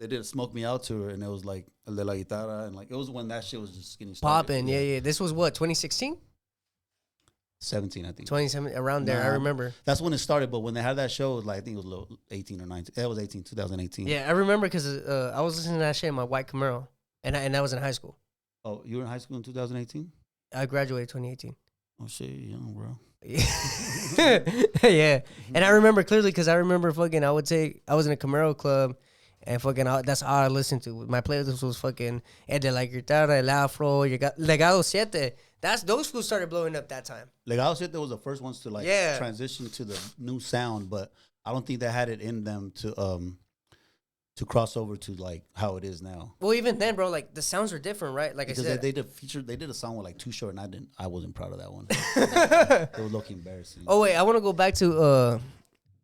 They did a Smoke Me Out tour and it was like El de la Guitarra and like it was when that shit was just getting started. Popping, yeah. This was what, 2016? 17, I think. 27, around there, I remember. That's when it started, but when they had that show, it was like, I think it was 18 or 19. It was 2018. Yeah, I remember because I was listening to that shit in my white Camaro, and I was in high school. Oh, you were in high school in 2018? I graduated 2018. Oh shit, young bro. Yeah, and I remember clearly because I remember fucking. I was in a Camaro club, and fucking that's all I listened to. My playlist was fucking de la guitarra, el afro, Legado 7. Those fools started blowing up that time. Legado 7 was the first ones to transition to the new sound, but I don't think they had it in them to cross over to like how it is now. Well, even then, bro, like the sounds are different, right? Like because I said, they did a song with like Too Short, and I wasn't proud of that one. It was looking embarrassing. Oh wait, I want to go back to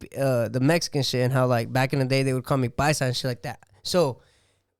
the Mexican shit and how like back in the day they would call me paisa and shit like that. So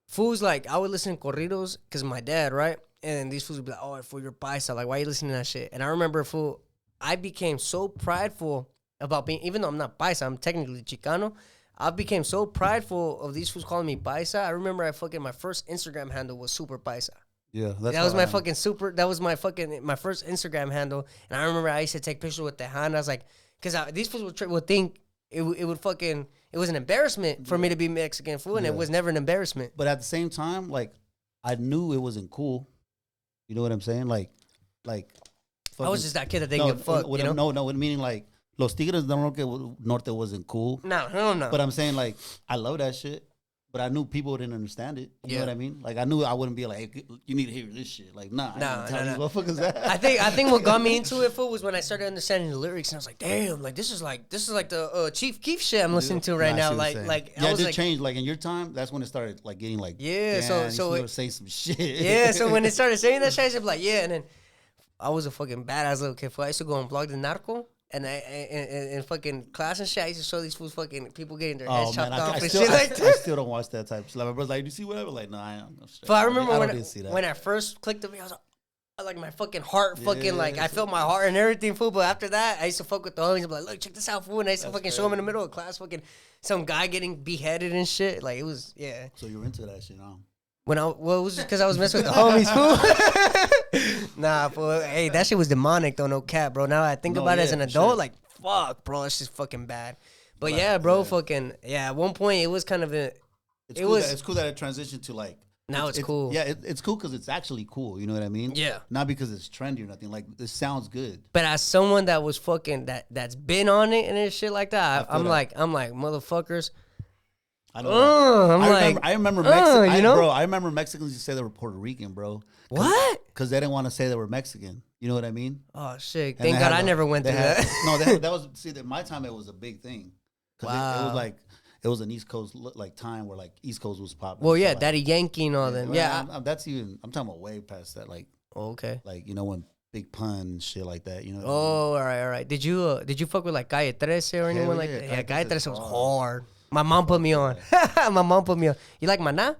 fools like I would listen to corridos because my dad, right? And these fools would be like, "Oh, fool, you're paisa. Like, why are you listening to that shit?" And I remember, fool, I became so prideful about being, even though I'm not paisa, I'm technically Chicano. I became so prideful of these fools calling me paisa. I remember my first Instagram handle was Super Paisa. Yeah, that was my fucking super. That was my first Instagram handle. And I remember I used to take pictures with the hand. I was like, because these fools would think it was an embarrassment for me to be Mexican fool, and it was never an embarrassment. But at the same time, like I knew it wasn't cool. You know what I'm saying? Like. I was just that kid that didn't give a fuck. You know? No, meaning like. Los Tigres del Norte wasn't cool. No. But I'm saying, like, I love that shit. But I knew people didn't understand it. You know what I mean? Like, I knew I wouldn't be like, hey, you need to hear this shit. Like, nah. These motherfuckers that. I think what got me into it, fool, was when I started understanding the lyrics. And I was like, damn, like, this is like the Chief Keef shit I'm listening to right now. Like, yeah, it did change. Like, in your time, that's when it started, like, getting, like, so it say some shit. Yeah, so when it started saying that shit, I was like, yeah. And then I was a fucking badass little kid. I used to go and vlog the narco. And in fucking class and shit, I used to show these fools fucking people getting their heads chopped off and shit like that. I still don't watch that type of shit. Like, my brother's like, do you see whatever? Like, no, I don't. But I remember when I first clicked the video, I was like my fucking heart fucking, like, I felt my heart and everything, fool. But after that, I used to fuck with the homies and be like, look, check this out, fool. And I used to fucking show them in the middle of class, fucking some guy getting beheaded and shit. Like, it was, yeah. So you were into that shit, huh? It was just because I was messing with the homies, fool. Nah, fool. Hey, that shit was demonic, though, no cap, bro. Now I think about it as an adult, like, fuck, bro, that's just fucking bad. But yeah, bro, fucking, at one point, it was kind of it's cool that it transitioned to, like, now it's cool. Yeah, it's cool because it's actually cool, you know what I mean? Yeah. Not because it's trendy or nothing. Like, this sounds good. But as someone that was fucking, that's been on it and shit like that, I'm like, motherfuckers. I know. I remember Mexicans. You know? Bro, I remember Mexicans used to say they were Puerto Rican, bro. What? Because they didn't want to say they were Mexican. You know what I mean? Oh shit! Thank God I never went through that. No, that was at my time it was a big thing. Wow. It was like it was an East Coast like time where like East Coast was popular. Well, yeah, so, Daddy Yankee and all them. Yeah, I'm talking about way past that. Like, okay, like, you know, when Big Pun and shit like that. You know. Oh, all right. Did you fuck with like Calle 13 or anyone like that? Yeah, Calle 13 was hard. My mom put me on. You like Maná?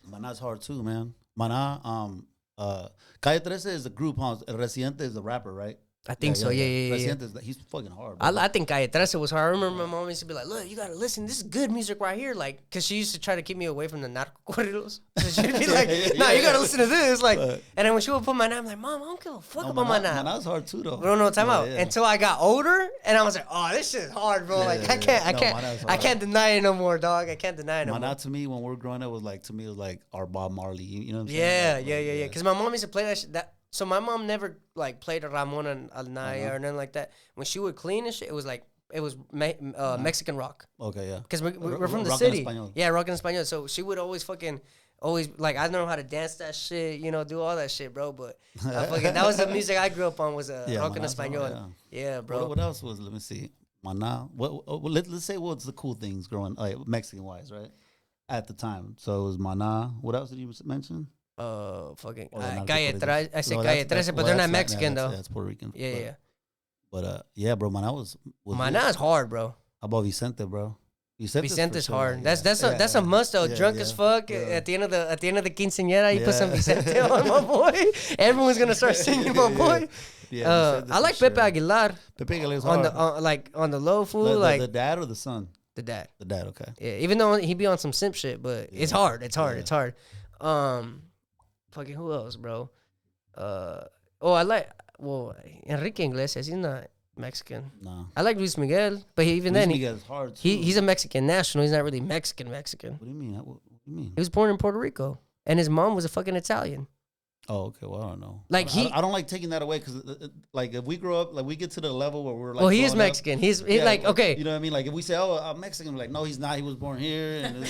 Maná's hard too, man. Maná, Calle 13 is the group, huh? Residente is the rapper, right? I think so. Yeah. Residente, he's fucking hard, bro. I think Calle 13 was hard. I remember my mom used to be like, look, you gotta listen. This is good music right here. Like, because she used to try to keep me away from the narco corridos. So she'd be like, nah, you gotta listen to this. Like, and then when she would put Maná, I'm like, Mom, I don't give a fuck about Maná. Maná's hard too, though. Bro, no, time out. Until I got older, and I was like, oh, this shit's hard, bro. Like, I can't deny it no more, dog. I can't deny it no more. Maná to me, when we were growing up, it was like our Bob Marley. You know what I'm saying? Yeah. Because my mom used to play that shit. So my mom never like played a Ramon and Alnaya or nothing like that. When she would clean and shit, it was Mexican rock. Okay, yeah. Because we're from the city. Yeah, rock en español. So she would always like, I don't know how to dance that shit, you know, do all that shit, bro. But that was the music I grew up on, was rock en español. Yeah, bro. What else was? Let me see. Maná. Let's say what's the cool things growing, like Mexican wise, right? At the time, so it was Maná. What else did you mention? Calle 13. I said Calle 13, but they're not Mexican though. That's Puerto Rican. Yeah. But yeah, bro, Maná Mana's hard, bro. How about Vicente, bro? Vicente's hard. Yeah. That's a must though. Drunk as fuck. Yeah. At the end of the quinceañera, you put some Vicente on, my boy. Everyone's gonna start singing, my boy. Yeah, I like Pepe Aguilar. Pepe Aguilar's hard. On the low food, like the dad or the son. The dad. The dad. Okay. Yeah, even though he be on some simp shit, but it's hard. It's hard. Fucking who else, bro? I like Enrique Iglesias. He's not Mexican. No. I like Luis Miguel, but Luis Miguel's hard too. He's a Mexican national. He's not really Mexican. What do you mean? He was born in Puerto Rico, and his mom was a fucking Italian. Oh, okay. Well, I don't know. Like I don't like taking that away because, like, if we grow up, like, we get to the level where we're like, well, he is Mexican. He's like, okay. You know what I mean? Like, if we say, oh, I'm Mexican, we're like, no, he's not. He was born here. And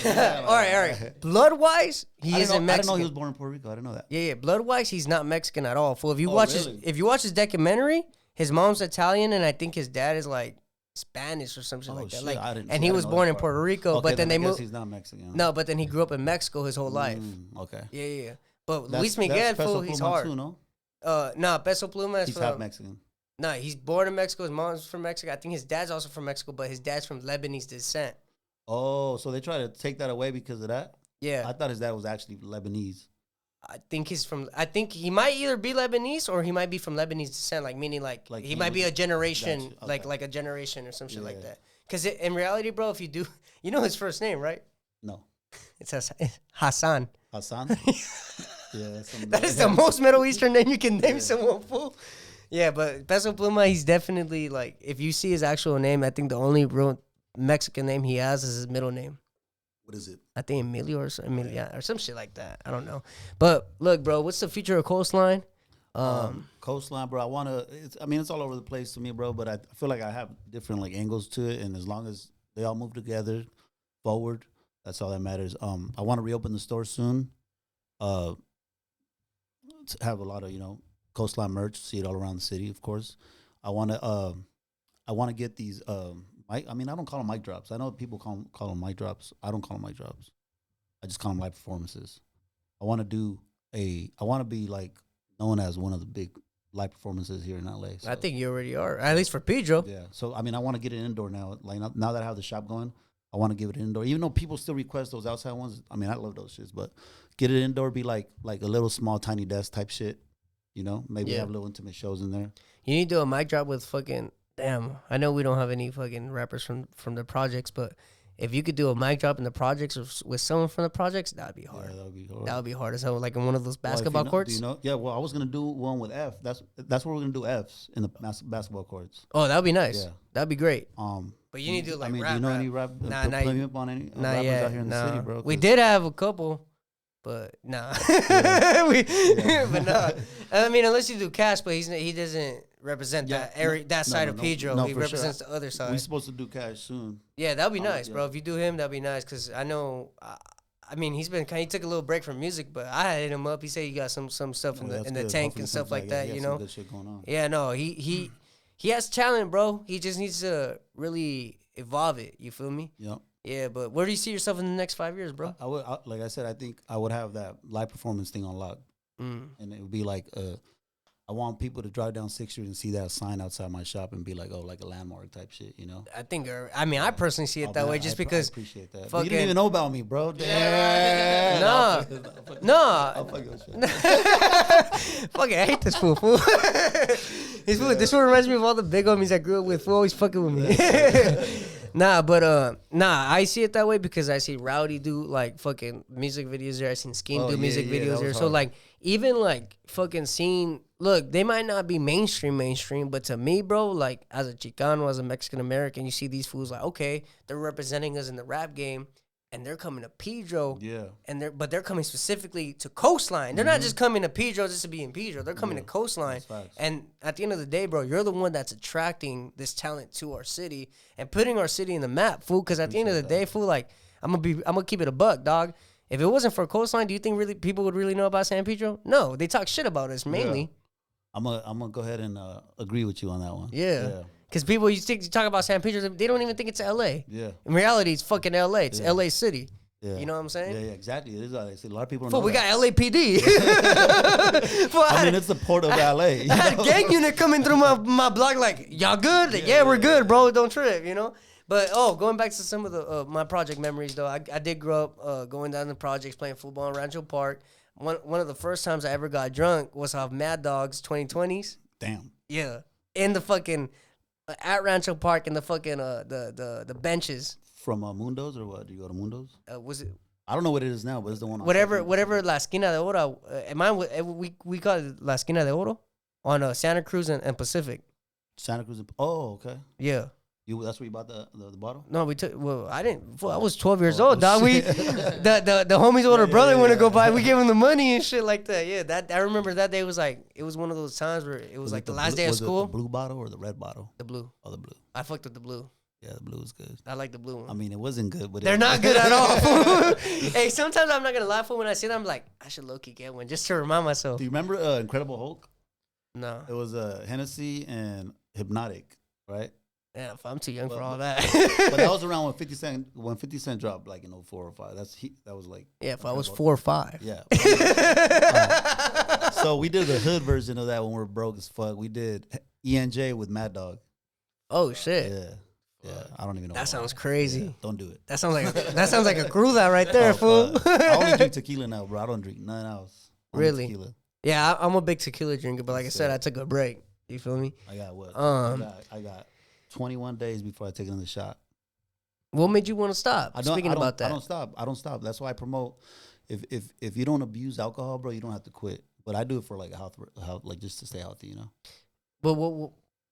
all right. Blood wise, he isn't Mexican. I didn't know he was born in Puerto Rico. I didn't know that. Yeah. Blood wise, he's not Mexican at all. Fool. If you watch his documentary, his mom's Italian, and I think his dad is like Spanish or something like that. Like, and he was born in Puerto Rico, but then they moved. He's not Mexican. No, but then he grew up in Mexico his whole life. Okay. Yeah. But Luis Miguel, fool, he's hard. Too, no? Nah, Peso Pluma is he's half Mexican. Nah, he's born in Mexico. His mom's from Mexico. I think his dad's also from Mexico, but his dad's from Lebanese descent. Oh, so they try to take that away because of that? Yeah. I thought his dad was actually Lebanese. I think he might either be Lebanese or he might be from Lebanese descent, like meaning like he might be a generation, okay. like a generation or some shit like that. Because in reality, bro, if you do, you know his first name, right? No. It's Hassan. Hassan? Yeah, that is the most Middle Eastern name you can name someone, fool. Yeah, but Peso Pluma, he's definitely like, if you see his actual name, I think the only real Mexican name he has is his middle name. What is it? I think Emilio or some shit like that. I don't know. But look, bro, what's the future of Coastline? Coastline, bro. It's all over the place to me, bro. But I feel like I have different like angles to it, and as long as they all move together, forward, that's all that matters. I want to reopen the store soon. To have a lot of Coastline merch, see it all around the city. Of course, I want to get these. I don't call them mic drops. I know people call them mic drops. I don't call them mic drops. I just call them live performances. I want to be like known as one of the big live performances here in LA. So. I think you already are, at least for Pedro. Yeah. So I want to get it indoor now. Like now that I have the shop going, I want to give it indoor. Even though people still request those outside ones. I love those shits, but get it indoor. Be like a little small tiny desk type shit. Maybe have little intimate shows in there. You need to do a mic drop with fucking. Damn, I know we don't have any fucking rappers from the projects, but if you could do a mic drop in the projects with someone from the projects, that'd be hard. Yeah, that would be hard. That would be hard as hell, like in one of those basketball courts. Yeah, well, I was gonna do one with F. That's what we're gonna do. Fs in the basketball courts. Oh, that'd be nice. Yeah, that'd be great. But you need to do like rap. Do you know any rap? Nah, play me up on any rappers out here in the city, bro. We did have a couple. But nah, but nah. Unless you do Cash, but he doesn't represent that area, that side of Pedro. He represents the other side. We're supposed to do Cash soon. Yeah, that'd be nice, bro. If you do him, that'd be nice. Cause I know, he took a little break from music, but I hit him up. He said he got some stuff in the tank and stuff like that. Some good shit going on. Yeah, no, he has talent, bro. He just needs to really evolve it. You feel me? Yep. Yeah, but where do you see yourself in the next 5 years, bro? I would, like I said, I think I would have that live performance thing on lock. And it would be like, I want people to drive down 6th Street and see that sign outside my shop and be like, oh, like a landmark type shit, I think, I personally see it that way just because. I appreciate that. You didn't even know about me, bro. Damn. No. Fucking, I hate this fool. This fool reminds me of all the big homies I grew up with, who always fucking with me. I see it that way because I see Rowdy do like fucking music videos there. I seen Scheme do music videos there. So like even like fucking seeing, look, they might not be mainstream, but to me, bro, like as a Chicano, as a Mexican American, you see these fools like, okay, they're representing us in the rap game. And they're coming to Pedro, but they're coming specifically to Coastline. They're not just coming to Pedro just to be in Pedro. They're coming to Coastline. And at the end of the day, bro, you're the one that's attracting this talent to our city and putting our city in the map, fool. Because at the end of the day, fool, like I'm gonna keep it a buck, dog. If it wasn't for Coastline, do you think really people would really know about San Pedro? No, they talk shit about us mainly. Yeah. I'm gonna go ahead and agree with you on that one. Yeah. Because people, you talk about San Pedro, they don't even think it's L.A. Yeah. In reality, it's fucking L.A. It's L.A. City. Yeah. You know what I'm saying? Yeah, exactly. It is LA. A lot of people don't know we got LAPD. It's the port of LA. I had a gang unit coming through my block like, y'all good? Yeah, we're good, bro. Don't trip, But, going back to some of the my project memories, though, I did grow up going down the projects, playing football in Rancho Park. One of the first times I ever got drunk was off Mad Dog's 2020s. Damn. Yeah. In the fucking... at Rancho Park in the fucking the benches. From Mundo's or what? Do you go to Mundo's? Was it? I don't know what it is now, but it's the one. Whatever La Esquina de Oro. We call it La Esquina de Oro on Santa Cruz and Pacific. Santa Cruz. Oh, okay. Yeah. That's where you bought the bottle? No, we took. Well, I didn't. Well, I was 12 years old, dog. We the homie's older brother wanted to go buy. We gave him the money and shit like that. Yeah, that I remember that day was like it was one of those times where it was like the last day of school. Was it the blue bottle or the red bottle? The blue. Oh, the blue. I fucked with the blue. Yeah, the blue was good. I like the blue one. I mean, it wasn't good, but they're not good at all. Hey, sometimes I'm not gonna lie for when I see them. I'm like, I should low key get one just to remind myself. Do you remember Incredible Hulk? No. It was Hennessy and Hypnotic, right? Yeah, I'm too young for all that. But that was around when 50 Cent dropped, like in 04 or 05. That was like. Yeah, if I was 4 or 5. Yeah. So we did the hood version of that when we were broke as fuck. We did ENJ with Mad Dog. Oh shit. Yeah, I don't even know. That sounds crazy. Yeah, don't do it. That sounds like a cruda right there, fool. I only drink tequila now, bro. I don't drink nothing else. Only Really? Tequila. Yeah, I'm a big tequila drinker, but like I said, I took a break. You feel me? I got what? I I got 21 days before I take another shot. What made you want to stop? I don't stop. That's why I promote. If you don't abuse alcohol, bro, you don't have to quit. But I do it for like health, like just to stay healthy, you know. But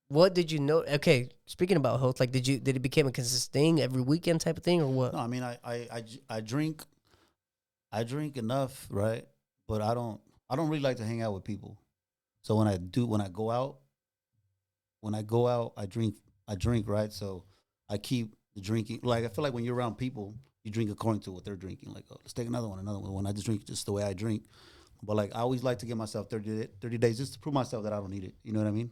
what did you know? Okay, speaking about health, like did it become a consistent thing every weekend type of thing or what? No, I mean I drink enough, right? But I don't really like to hang out with people. So when I go out, I drink, right? So I keep the drinking. Like I feel like when you're around people, you drink according to what they're drinking. Like, oh, let's take another one. When I just drink just the way I drink. But like I always like to give myself 30 days just to prove myself that I don't need it. You know what I mean?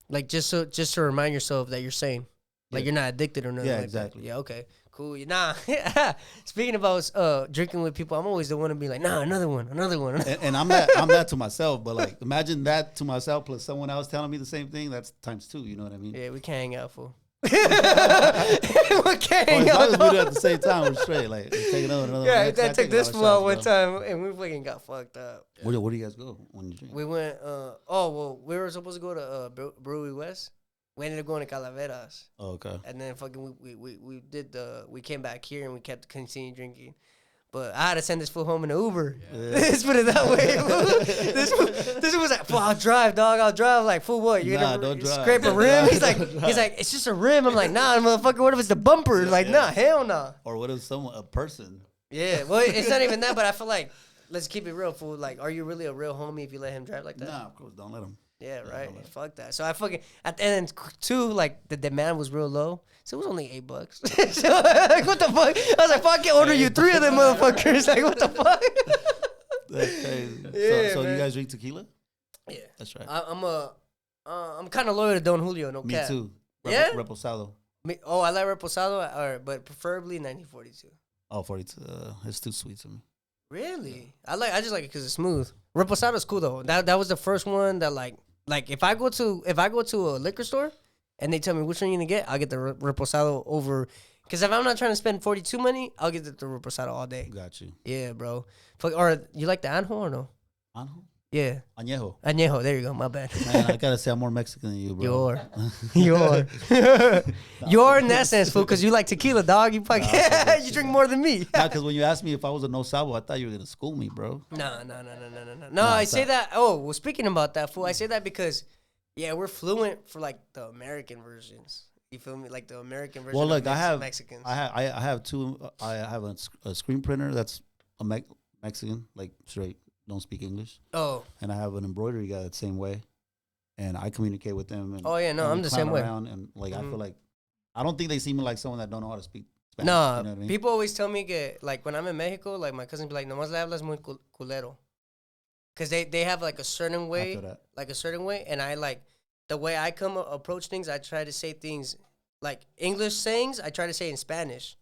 Like just to remind yourself that you're sane. Like you're not addicted or nothing. Yeah, like exactly. That. Yeah, okay. Cool. Nah. Speaking about drinking with people, I'm always the one to be like, nah, another one. And I'm that to myself, but like imagine that to myself plus someone else telling me the same thing. That's times 2. You know what I mean? Yeah, we can't hang out, fool. We can't hang out. We do it at the same time. We're straight. Like take another. Yeah, I took this one out one time and we fucking got fucked up. Where do you guys go when you drink? We went. We were supposed to go to Brewery West. We ended up going to Calaveras. Oh, okay. And then fucking we came back here and we kept continuing drinking. But I had to send this fool home in an Uber. Yeah. Let's put it that way. this was like, I'll drive, dog. I'll drive. Like, fool, what? You're gonna scrape a rim? He's like, it's just a rim. I'm like, nah, motherfucker. What if it's the bumper? Like, nah, hell nah. Or what if a person? Yeah, well, it's not even that. But I feel like, let's keep it real, fool. Like, are you really a real homie if you let him drive like that? Nah, of course, don't let him. Yeah, right. Fuck that. So I fucking and too, like the demand was real low, so it was only $8. So like, what the fuck? I was like, fuck, I can order you 3 of them motherfuckers. Like, what the fuck? That's crazy. Yeah, so you guys drink tequila? Yeah, that's right. I'm kind of loyal to Don Julio. No cap. Me too. Yeah. Reposado. I like Reposado, but preferably 1942. Oh, 42. It's too sweet to me. Really? I just like it because it's smooth. Reposado's cool though. That was the first one that like if I go to a liquor store and they tell me which one you gonna get, I'll get the Reposado over. Because if I'm not trying to spend 42 money, I'll get the Reposado all day. Got you. Yeah, bro. Or you like the Anjo or no? Anjo? Yeah. Añejo. There you go. My bad. Man, I gotta say I'm more Mexican than you, bro. You are. You are in that sense, fool, because you like tequila, dog. You fucking you drink more than me. Nah, because when you asked me if I was a no sabo, I thought you were gonna school me, bro. No, I say that. Oh, well, speaking about that, fool, I say that because, yeah, we're fluent for like the American versions. You feel me? Like the American version. Well, look, of Mexicans. I have two. I have a screen printer that's a Mexican, like straight. Don't speak English. Oh. And I have an embroidery guy that same way. And I communicate with them. And, oh, yeah, no, I'm the same way. And like, I feel like, I don't think they see me like someone that don't know how to speak Spanish. No, you know what I mean? People always tell me, like, when I'm in Mexico, like, my cousin be like, nomás le hablas muy culero. Because they have, like, a certain way. And I, like, the way I approach things, I try to say things, like, English sayings, I try to say in Spanish.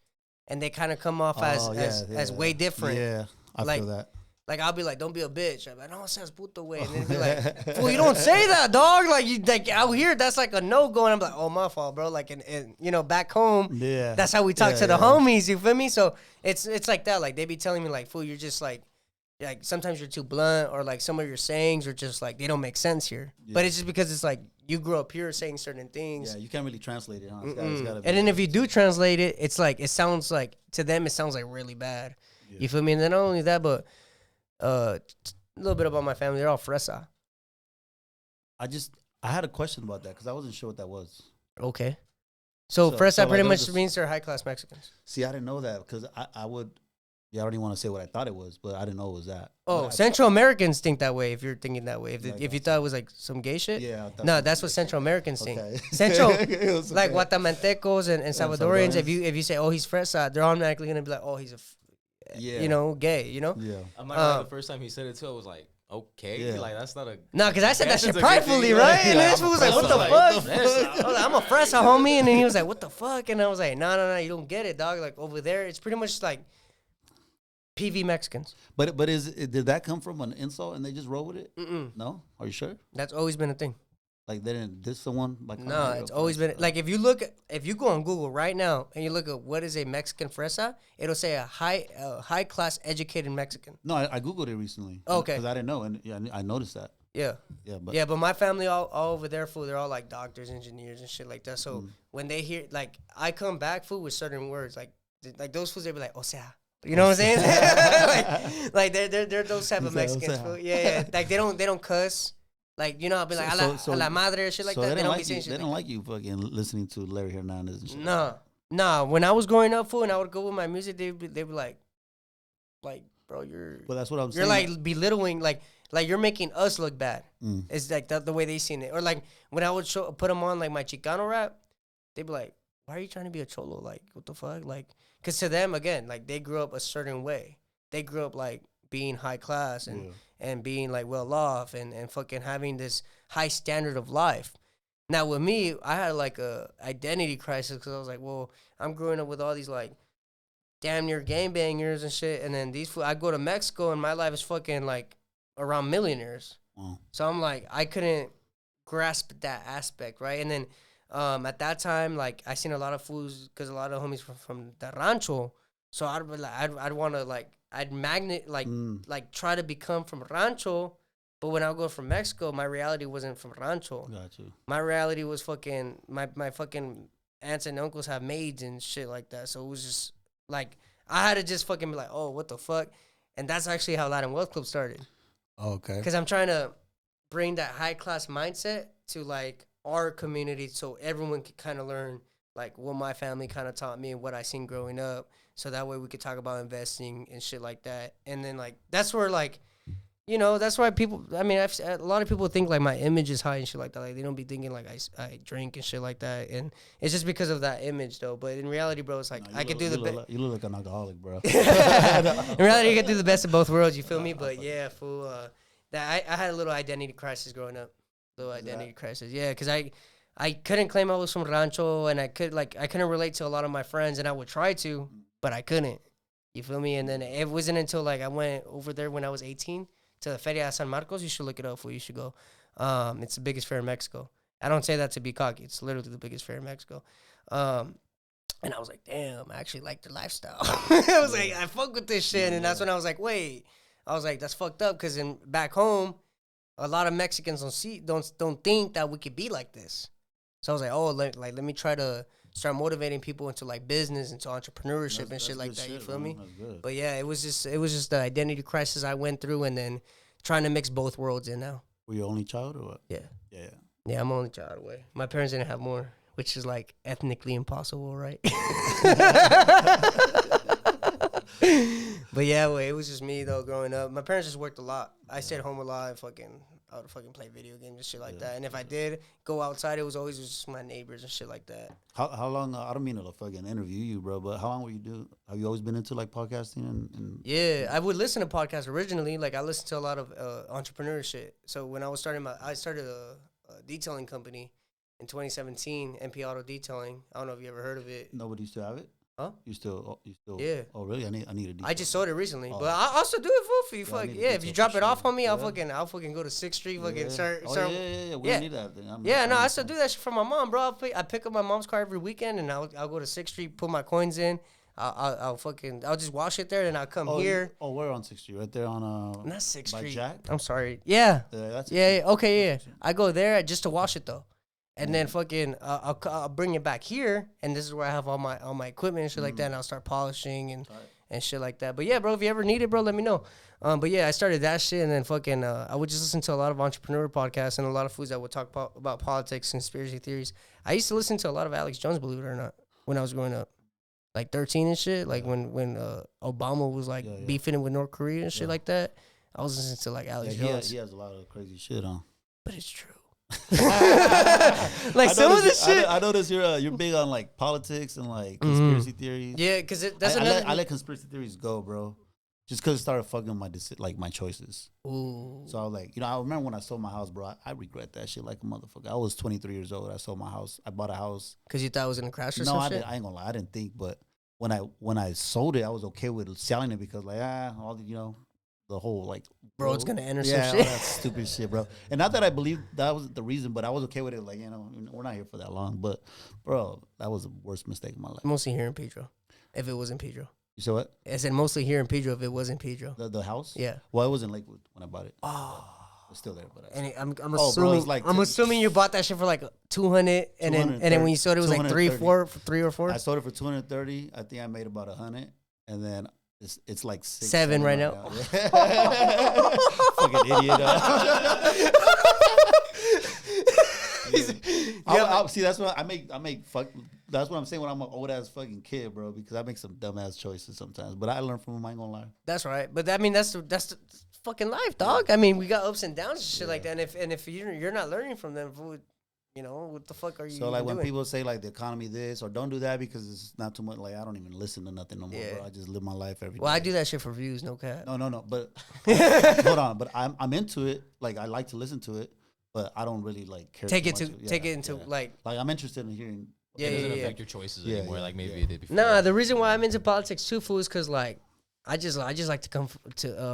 And they kind of come off as way different. Yeah, I feel that. Like, I'll be like, don't be a bitch. I'm like, no, seas puto, way. And then be like, fool, you don't say that, dog. Like, out here, that's like a no-go. And I'm like, oh, my fault, bro. Like, and you know, back home, that's how we talk to the homies, you feel me? So, it's like that. Like, they be telling me, like, fool, you're just like, sometimes you're too blunt, or like some of your sayings are just like, they don't make sense here. Yeah. But it's just because it's like, you grew up here saying certain things. Yeah, you can't really translate it, huh? It's gotta be, and then if you do translate it, it's like, it sounds like, to them, it sounds like really bad. Yeah. You feel me? And then not only that, but a little bit about my family. They're all fresa. I had a question about that because I wasn't sure what that was. Okay. So fresa pretty like much means they're high class Mexicans. See, I didn't know that because I would. Yeah, I don't even want to say what I thought it was, but I didn't know it was that. Oh, Central Americans think that way. If you're thinking that way, if you thought it was like some gay shit, yeah. No, that's what Central Americans think. Okay. Central, like Guatemaltecos and Salvadorians. If you say, oh, he's fresa, they're automatically gonna be like, oh, he's gay. Yeah. I'm not gonna lie, the first time he said it too, I was like, okay, like that's not a. No, because I said that shit pridefully, right? And this fool was like, what the fuck? I was like, I'm a fresa, homie. And then he was like, what the fuck? And I was like, no, you don't get it, dog. Like over there, it's pretty much like PV Mexicans. But did that come from an insult and they just roll with it? No? Are you sure? That's always been a thing. Like they didn't diss someone? Like no, it's always been like if you go on Google right now and you look at what is a Mexican fresa, it'll say a high class educated Mexican. No, I Googled it recently. Okay. Because I didn't know, and I noticed that. Yeah. But my family all over there, fool, they're all like doctors, engineers, and shit like that. So when they hear, like, I come back, fool, with certain words, like those fools, they be like, o sea. You know what I'm saying? like they're those type of Mexicans. Fool. Yeah. Like they don't cuss. Like, you know, I'll be like, a la madre or shit like that. They don't be saying shit. They don't like you fucking listening to Larry Hernandez and shit. Nah. When I was growing up, fool, and I would go with my music, they'd be like, bro, Well, that's what I'm saying. You're like belittling, like you're making us look bad. It's like the way they seen it. Or like when I would put them on like my Chicano rap, they'd be like, why are you trying to be a cholo? Like, what the fuck? Like, because to them, again, like they grew up a certain way. They grew up like being high class and being like well off and fucking having this high standard of life. Now with me, I had like a identity crisis because I was like, well, I'm growing up with all these like damn near gangbangers and shit, and then I go to Mexico and my life is fucking like around millionaires. So I'm like, I couldn't grasp that aspect, right? And then at that time, like I seen a lot of fools because a lot of homies from the rancho. So I'd want to like like try to become from rancho, but when I go from Mexico, my reality wasn't from rancho. Got you. My reality was fucking my fucking aunts and uncles have maids and shit like that. So it was just like I had to just fucking be like, oh, what the fuck? And that's actually how Latin Wealth Club started. Okay. Because I'm trying to bring that high class mindset to like our community, so everyone could kind of learn like what my family kind of taught me and what I seen growing up. So that way we could talk about investing and shit like that. And then like that's where like, you know, that's why people. I mean, a lot of people think like my image is high and shit like that. Like they don't be thinking like I drink and shit like that. And it's just because of that image though. But in reality, bro, it's like I could do the best. You look like an alcoholic, bro. In reality, you could do the best of both worlds. You feel me? But yeah, fool. That I had a little identity crisis growing up. Crisis. Yeah, because I couldn't claim I was from rancho, and I couldn't relate to a lot of my friends, and I would try to, but I couldn't. You feel me? And then it wasn't until like I went over there when I was 18 to the Feria de San Marcos. You should look it up, fool. You should go. It's the biggest fair in Mexico. I don't say that to be cocky. It's literally the biggest fair in Mexico. And I was like, damn, I actually like their lifestyle. I was like, I fuck with this shit, and that's when I was like, wait. I was like, that's fucked up, because back home, a lot of Mexicans don't think that we could be like this. So I was like, oh, let me try to start motivating people into like business, into entrepreneurship and shit like that. You feel me? But yeah, it was just the identity crisis I went through, and then trying to mix both worlds in now. Were you only child or what? Yeah, I'm only child away. My parents didn't have more, which is like ethnically impossible, right? But yeah, it was just me though growing up. My parents just worked a lot. I stayed home a lot. I would fucking play video games and shit like that. And if I did go outside, it was always just my neighbors and shit like that. How long? I don't mean to fucking interview you, bro, but how long were you doing? Have you always been into like podcasting and? Yeah, I would listen to podcasts originally. Like I listened to a lot of entrepreneur shit. So when I was I started a detailing company in 2017, MP Auto Detailing. I don't know if you ever heard of it. Nobody used to have it. Huh? You still? Yeah. Oh, really? I need a detail. I just sold it recently, but I also do it for you. If you drop it off on me, I'll fucking go to 6th Street, fucking start. Yeah. We need that thing. I still do that shit for my mom, bro. I pick up my mom's car every weekend, and I'll go to 6th Street, put my coins in. I'll just wash it there, and I'll come here. Oh, we're on 6th Street, right there on not 6th Street. Jack? I'm sorry. Yeah. That's Okay. Yeah. I go there just to wash it though. And then fucking, I'll bring it back here, and this is where I have all my equipment and shit like that, and I'll start polishing and shit like that. But yeah, bro, if you ever need it, bro, let me know. But yeah, I started that shit, and then fucking I would just listen to a lot of entrepreneur podcasts and a lot of foods that would talk about politics, conspiracy theories. I used to listen to a lot of Alex Jones, believe it or not, when I was growing up. Like 13 and shit, like when Obama was like beefing with North Korea and shit like that. I was listening to like Alex Jones. He has a lot of crazy shit on. But it's true. Like some of the shit. I noticed you're big on like politics and like conspiracy theories. Yeah, because that's I let conspiracy theories go, bro. Just because it started fucking my choices. Ooh. So I was like, I remember when I sold my house, bro. I regret that shit like a motherfucker. I was 23 years old. I sold my house. I bought a house. Because you thought it was gonna crash or no, some shit? I ain't gonna lie. I didn't think, but when I sold it, I was okay with selling it because like all the the whole like bro, it's gonna enter some all shit. that stupid shit, bro. And not that I believe that was the reason, but I was okay with it. Like we're not here for that long, but bro, that was the worst mistake of my life. Mostly here in Pedro, if it wasn't Pedro. You said what? I said mostly here in Pedro if it wasn't Pedro. The house? Yeah. Well, it was in Lakewood when I bought it. Oh. It's still there, but and I'm bro, assuming like I'm assuming you bought that shit for like 200, and then when you sold it was like 3 or 4. I sold it for 230. I think I made about 100, and then it's like 7 right now. Fucking idiot. See, that's what I make. Fuck. That's what I'm saying when I'm an old ass fucking kid, bro. Because I make some dumb ass choices sometimes, but I learn from them. I ain't gonna lie. That's right, but I mean that's the fucking life, dog. I mean we got ups and downs and shit like that. And if you're not learning from them, what the fuck are you? So like when doing? people say like the economy this or don't do that because it's not too much. Like I don't even listen to nothing no more, bro. I just live my life every day. Well, I do that shit for views, no cap. No. But hold on. But I'm into it. Like I like to listen to it, but I don't really like care. Take it into like I'm interested in hearing. It doesn't affect your choices anymore. Like maybe it did before. Nah, the reason why I'm into politics too, fool, is because like I just like to come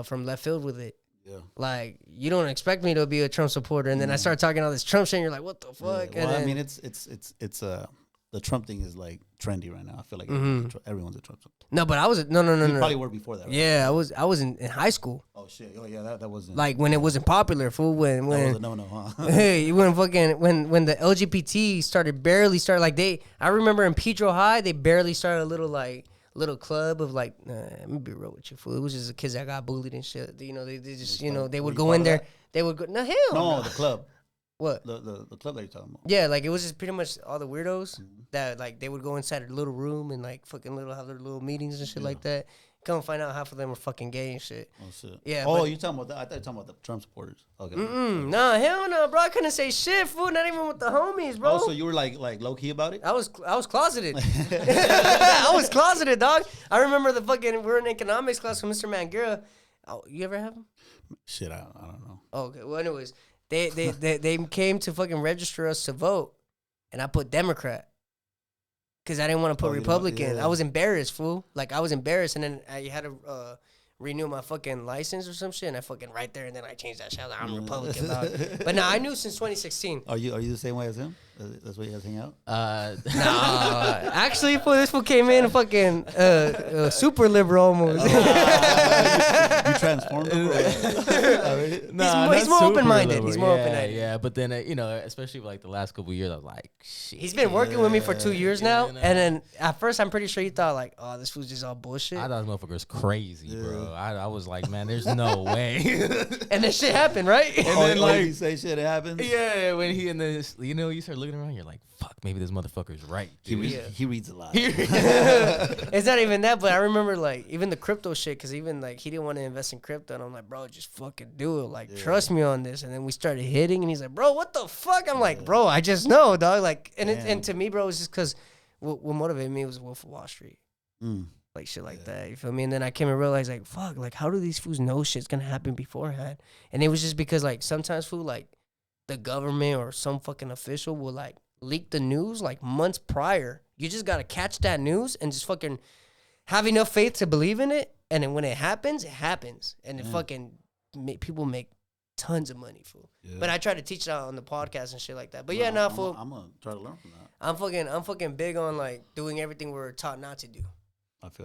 from left field with it. Yeah. Like you don't expect me to be a Trump supporter, and then I start talking all this Trump shit, and you're like, what the fuck? Yeah. Well, I mean, it's the Trump thing is like trendy right now. I feel like everyone's a Trump supporter. No, but I was no. You probably were before that. Right? Yeah, I was in high school. Oh shit! Oh yeah, that wasn't like when it wasn't popular. Fool, when that was a no, huh? Hey, when the LGBT barely started like I remember in Pedro High they barely started a little club of like let me be real with you, fool. It was just the kids that got bullied and shit. They just they would go in there. They would go no the club. What? The club that you're talking about. Yeah, like it was just pretty much all the weirdos that like they would go inside a little room and like fucking have their little meetings and shit like that. Come find out half of them were fucking gay and shit. Oh shit. Yeah. Oh, you talking about that? I thought you were talking about the Trump supporters. Okay. Nah, hell no, bro. I couldn't say shit, fool. Not even with the homies, bro. Oh, so you were like low key about it? I was closeted. I was closeted, dog. I remember we're in economics class with Mr. Mangira. Oh, you ever have him? Shit, I don't know. Oh, okay. Well, anyways. They came to fucking register us to vote, and I put Democrat because I didn't want to put Republican. I was embarrassed, fool. Like I was embarrassed, and then I had to renew my fucking license or some shit, and I fucking right there, and then I changed that shit. I'm Republican, dog. But nah, I knew since 2016. Are you the same way as him? That's why you guys hang out? Nah, actually, fool, this fool came in fucking super liberal almost. You transformed him? He's more open-minded. He's more open-minded. Yeah, but then, especially like the last couple of years, I was like, shit. He's been working with me for 2 years now. And then at first, I'm pretty sure he thought like, oh, this fool's just all bullshit. I thought this motherfucker was crazy, bro. I was like, man, there's no way. And then shit happened, right? And then like you say shit happens. Yeah, when he and this, you start looking around, you're like, fuck, maybe this motherfucker's right. He reads a lot. It's not even that, but I remember like even the crypto shit, because even like he didn't want to invest in crypto, and I'm like, bro, just fucking do it. Like, trust me on this. And then we started hitting, and he's like, bro, what the fuck? I'm like, bro, I just know, dog. Like, and to me, bro, it was just because what motivated me was Wolf of Wall Street. Like shit like that, you feel me? And then I came and realized like, fuck, like how do these fools know shit's gonna happen beforehand? And it was just because like sometimes fool, like the government or some fucking official will like leak the news like months prior. You just gotta catch that news and just fucking have enough faith to believe in it. And then when it happens, and it fucking people make tons of money, fool. Yeah. But I try to teach that on the podcast and shit like that. But fool. I'm gonna try to learn from that. I'm fucking big on like doing everything we're taught not to do.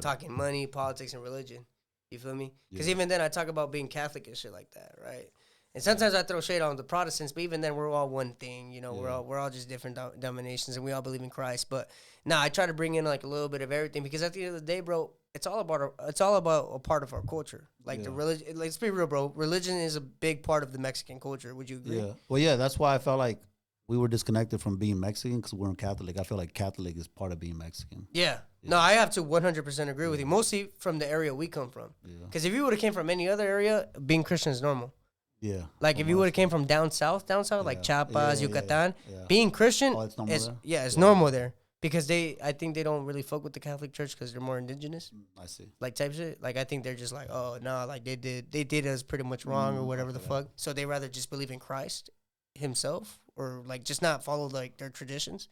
Talking money, politics, and religion. You feel me? Because even then, I talk about being Catholic and shit like that, right? And sometimes I throw shade on the Protestants, but even then, we're all one thing. You know, Yeah. we're all just different denominations, and we all believe in Christ. But nah, I try to bring in like a little bit of everything because at the end of the day, bro, it's all about a part of our culture. Like the religion. Let's be real, bro. Religion is a big part of the Mexican culture. Would you agree? Yeah. Well, yeah. That's why I felt like we were disconnected from being Mexican because we're Catholic. I feel like Catholic is part of being Mexican. Yeah. No, I have to 100% agree with you. Mostly from the area we come from. Because if you would have came from any other area, being Christian is normal. Yeah. Like if you would have came from down south, like Chiapas, Yucatan, being Christian it's normal there? it's normal there. Because I think they don't really fuck with the Catholic Church because they're more indigenous. I see. Like type shit. Like I think they're just like, oh no, like they did us pretty much wrong or whatever the fuck. So they rather just believe in Christ himself or like just not follow like their traditions.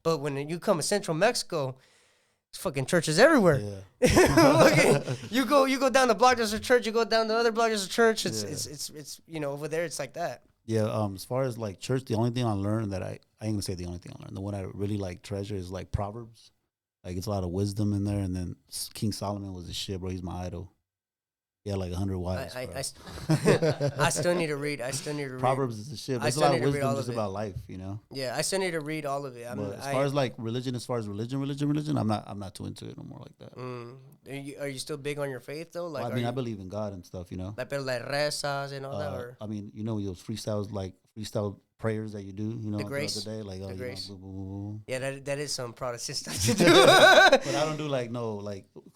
But when you come to Central Mexico, it's fucking churches everywhere. Yeah. you go down the block, there's a church. You go down the other block, there's a church. It's you know, over there it's like that. Yeah. As far as like church, the only thing I learned that I ain't gonna say the only thing I learned. The one I really like treasure is like Proverbs. Like it's a lot of wisdom in there. And then King Solomon was the shit, bro. He's my idol. He had like 100 wives. I still need to read. Proverbs is the shit. But it's a lot of wisdom just about life, you know. Yeah, I still need to read all of it. As far as like religion, I'm not too into it no more like that. Are you still big on your faith though? Like, well, I mean, I believe in God and stuff, you know. Like, pero like rezas and all that, or I mean, you know, those freestyle prayers that you do, you know, the grace, throughout the day, like the grace. Know, boo, boo, boo. Yeah, that is some Protestant stuff to do. But I don't do like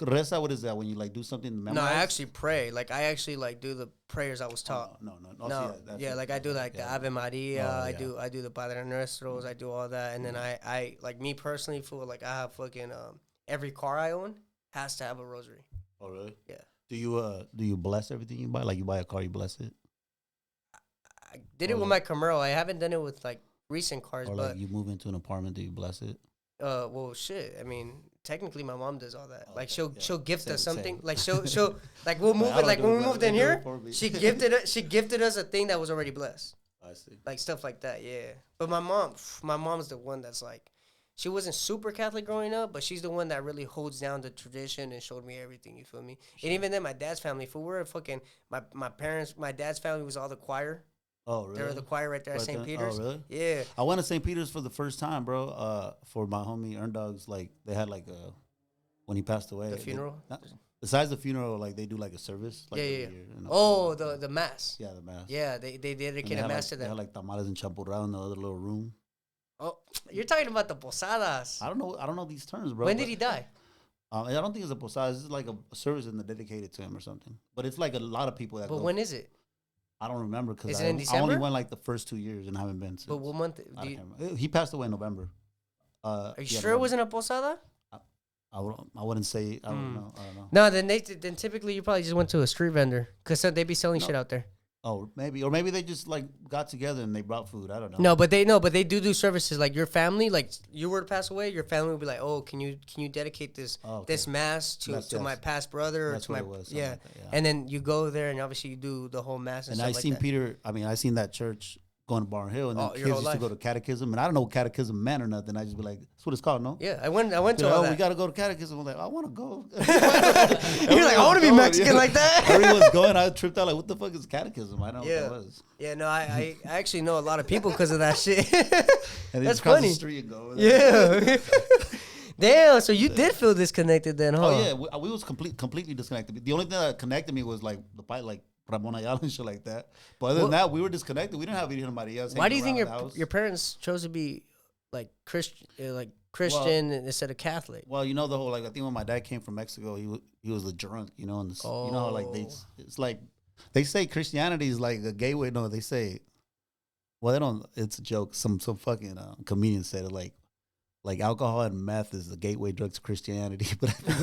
reza. What is that when you like do something? Memorize? No, I actually pray. Like I actually like do the prayers I was taught. No. Yeah, like I do like the Ave Maria. I do the Padre Nuestros. I do all that, and then I like me personally feel like I have fucking every car I own has to have a rosary. Oh really? Yeah. Do you bless everything you buy? Like you buy a car, you bless it. I did it with my Camaro. I haven't done it with like recent cars, or but like you move into an apartment, do you bless it? Well, shit. I mean, technically, my mom does all that. Like, she'll gift us something. Like, she'll like we'll move it. Like when we moved in here, she gifted us a thing that was already blessed. I see. Like stuff like that, yeah. But my mom's the one that's like, she wasn't super Catholic growing up, but she's the one that really holds down the tradition and showed me everything. You feel me? Sure. And even then, my dad's family, if we were fucking my dad's family was all the choir. Oh, really? They were the choir right there at St. Peter's. Oh, really? Yeah. I went to St. Peter's for the first time, bro. For my homie ErnDog's, like they had like when he passed away. The funeral. Besides the funeral, like they do like a service. Like, yeah. Year, you know? Oh, the mass. Yeah, the mass. Yeah, they dedicate a mass to them. They had like tamales and champurrado in the other little room. Oh, you're talking about the posadas. I don't know these terms, bro. When did he die? I don't think it's a posada. This is like a service and dedicated to him or something. But it's like a lot of people that go. But when is it? I don't remember because I only went like the first 2 years and I haven't been since. But what month? He passed away in November. Are you sure it wasn't a posada? I wouldn't say. I don't know. No, then typically you probably just went to a street vendor because they be selling shit out there. Oh, maybe they just like got together and they brought food. I don't know. No, but they do services like your family. Like you were to pass away, your family would be like, oh, can you dedicate this this mass to my past brother or to my and then you go there and obviously you do the whole mass. And I seen Peter. I mean, I seen that church going to Barn Hill and then kids used to go to catechism and I don't know what catechism meant or nothing. I just be like, that's what it's called, no? Yeah, I went to all that. We got to go to catechism. I'm like, I want to go. You're like, I want to be Mexican like that. Everyone's going. I tripped out like, what the fuck is catechism? I don't know what that was. Yeah, no, I actually know a lot of people because of that shit. And that's cross funny. The street and go yeah. Damn, so you did feel disconnected then, huh? Oh yeah, we was completely disconnected. The only thing that connected me was like the fight, like Ramon Ayala and shit like that. But other than that, we were disconnected. We didn't have anybody else. Why do you think your parents chose to be like Christian instead of Catholic? Well, you know the whole like I think when my dad came from Mexico, he was a drunk, you know, and you know how like it's like they say Christianity is like a gateway. No, they say, well, they don't. It's a joke. Some fucking comedian said it like alcohol and meth is the gateway drug to Christianity, but I think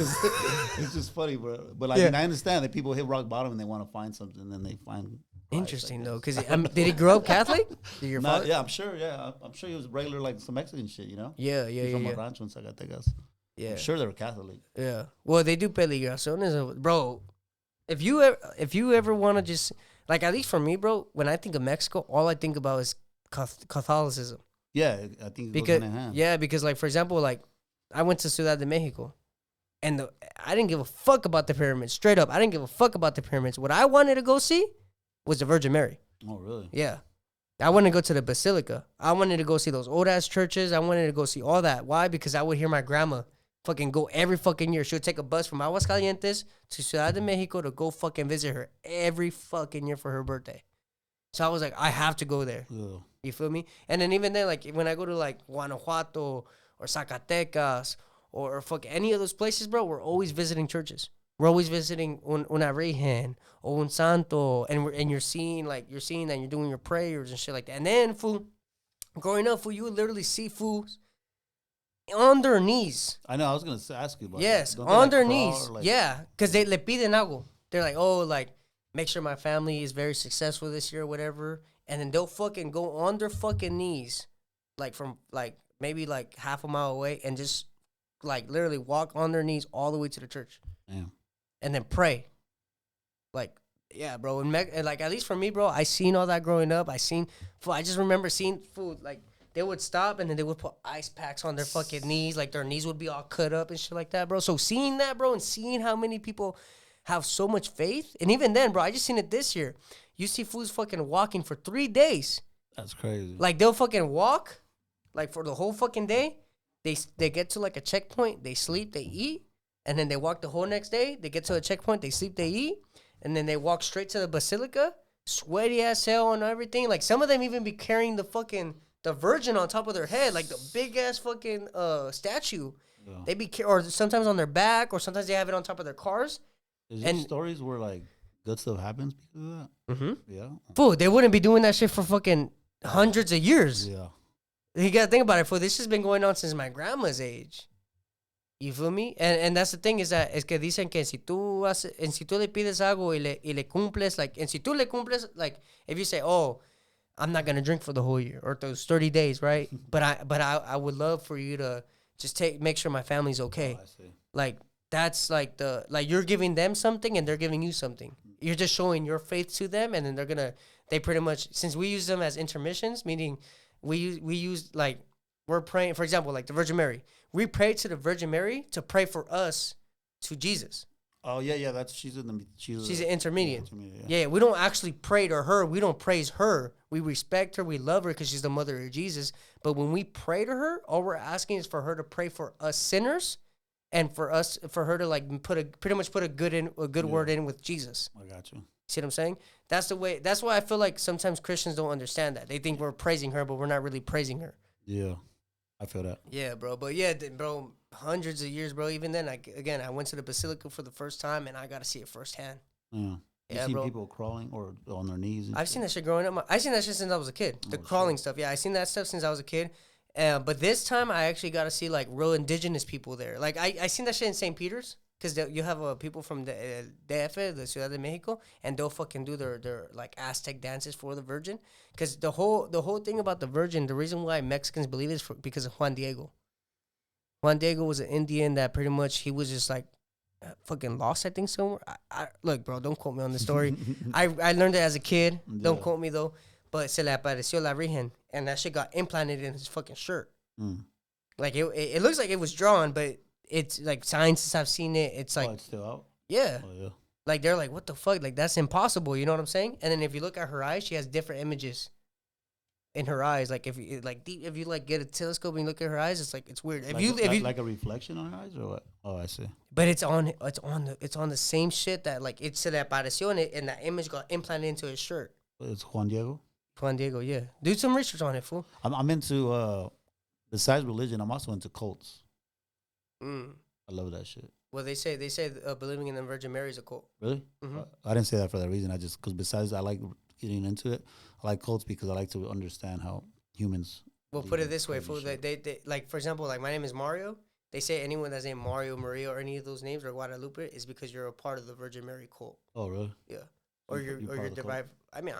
it's just funny, bro. But like, I understand that people hit rock bottom and they want to find something, and then they find. Interesting though, because did he grow up Catholic? Your father? Yeah, I'm sure. Yeah, I'm sure he was regular like some Mexican shit, you know. Yeah. From a rancho in Zacatecas. Yeah, I'm sure they were Catholic. Yeah, well, they do peligraciones, bro. If you ever want to just like at least for me, bro, when I think of Mexico, all I think about is Catholicism. Yeah, I think it goes hand in hand. Because like for example, like I went to Ciudad de Mexico, and I didn't give a fuck about the pyramids. Straight up, I didn't give a fuck about the pyramids. What I wanted to go see was the Virgin Mary. Oh, really? Yeah. I wanted to go to the Basilica. I wanted to go see those old-ass churches. I wanted to go see all that. Why? Because I would hear my grandma fucking go every fucking year. She would take a bus from Aguascalientes to Ciudad de Mexico to go fucking visit her every fucking year for her birthday. So I was like, I have to go there. Yeah. You feel me? And then even then, like, when I go to, like, Guanajuato or Zacatecas or fuck any of those places, bro, we're always visiting churches. We're always visiting una virgen or un santo, and you're seeing that you're doing your prayers and shit like that. And then, fool, growing up, fool, you would literally see fools on their knees. I know. I was gonna ask you about. Yes, that. on their knees. Yeah, because they le piden algo. They're like, oh, like, make sure my family is very successful this year or whatever. And then they'll fucking go on their fucking knees, like from like maybe like half a mile away, and just like literally walk on their knees all the way to the church. Damn. And then pray. Like, yeah, bro. And like, at least for me, bro, I seen all that growing up. I just remember seeing food. Like, they would stop and then they would put ice packs on their fucking knees. Like, their knees would be all cut up and shit like that, bro. So seeing that, bro, and seeing how many people have so much faith. And even then, bro, I just seen it this year. You see fools fucking walking for 3 days. That's crazy. Like, they'll fucking walk, like, for the whole fucking day. They get to, like, a checkpoint. They sleep, they eat. And then they walk the whole next day. They get to a checkpoint. They sleep, they eat. And then they walk straight to the Basilica. Sweaty ass hell and everything. Like, some of them even be carrying the Virgin on top of their head. Like, the big ass fucking statue. Yeah. They be, or sometimes on their back. Or sometimes they have it on top of their cars. Is there stories where, like, good stuff happens because of that? Mm-hmm. Yeah. Fool, they wouldn't be doing that shit for fucking hundreds of years. Yeah. You gotta think about it, fool. This has been going on since my grandma's age. You feel me? And that's the thing is que dicen que si tú le pides algo y le cumples, like, and si tú le cumples, like, if you say, oh, I'm not gonna drink for the whole year or those 30 days, right? but I would love for you to just make sure my family's okay. Oh, I see. Like, that's like you're giving them something and they're giving you something. You're just showing your faith to them, and then they pretty much, since we use them as intermissions, meaning we use like, we're praying, for example, like the Virgin Mary. We pray to the Virgin Mary to pray for us to Jesus. Oh yeah, she's an intermediate. Yeah. We don't actually pray to her. We don't praise her. We respect her. We love her because she's the mother of Jesus. But when we pray to her, all we're asking is for her to pray for us sinners, and for her to like pretty much put a good word in with Jesus. I got you. See what I'm saying? That's the way. That's why I feel like sometimes Christians don't understand that. They think we're praising her, but we're not really praising her. Yeah. I feel that. Yeah, bro. But yeah, bro, hundreds of years, bro. Even then, I went to the Basilica for the first time, and I got to see it firsthand. Yeah. You seen people crawling or on their knees? I've seen that shit growing up. I've seen that shit since I was a kid. The crawling stuff. Yeah, I seen that stuff since I was a kid. But this time, I actually got to see, like, real indigenous people there. Like, I seen that shit in St. Peter's. Because you have people from the DF, the Ciudad de Mexico, and they'll fucking do their like Aztec dances for the Virgin. Because the whole thing about the Virgin, the reason why Mexicans believe it is because of Juan Diego. Juan Diego was an Indian that pretty much, he was just like fucking lost, I think, somewhere. Look, bro, don't quote me on the story. I learned it as a kid. Yeah. Don't quote me, though. But se le apareció la Virgen, and that shit got implanted in his fucking shirt. Mm. Like, it looks like it was drawn, but it's like scientists have seen it. It's like, it's still out? Yeah. Oh, yeah. Like, they're like, what the fuck? Like, that's impossible. You know what I'm saying? And then if you look at her eyes, she has different images in her eyes. Like, if you get a telescope and you look at her eyes, it's like, it's weird. If you like a reflection on her eyes or what? Oh, I see. But it's on the same shit that, like, it se le apareció and that image got implanted into his shirt. It's Juan Diego? Juan Diego, yeah. Do some research on it, fool. I'm into besides religion, I'm also into cults. I love that shit. Well, they say believing in the Virgin Mary is a cult. Really? Mm-hmm. I didn't say that for that reason. Because besides I like getting into it, I like cults because I like to understand how humans. Well, put it this way, fool. They like, for example, like, my name is Mario. They say anyone that's named Mario, Maria, or any of those names, or Guadalupe, is because you're a part of the Virgin Mary cult. Oh, really? Yeah. Or you're derived. I mean,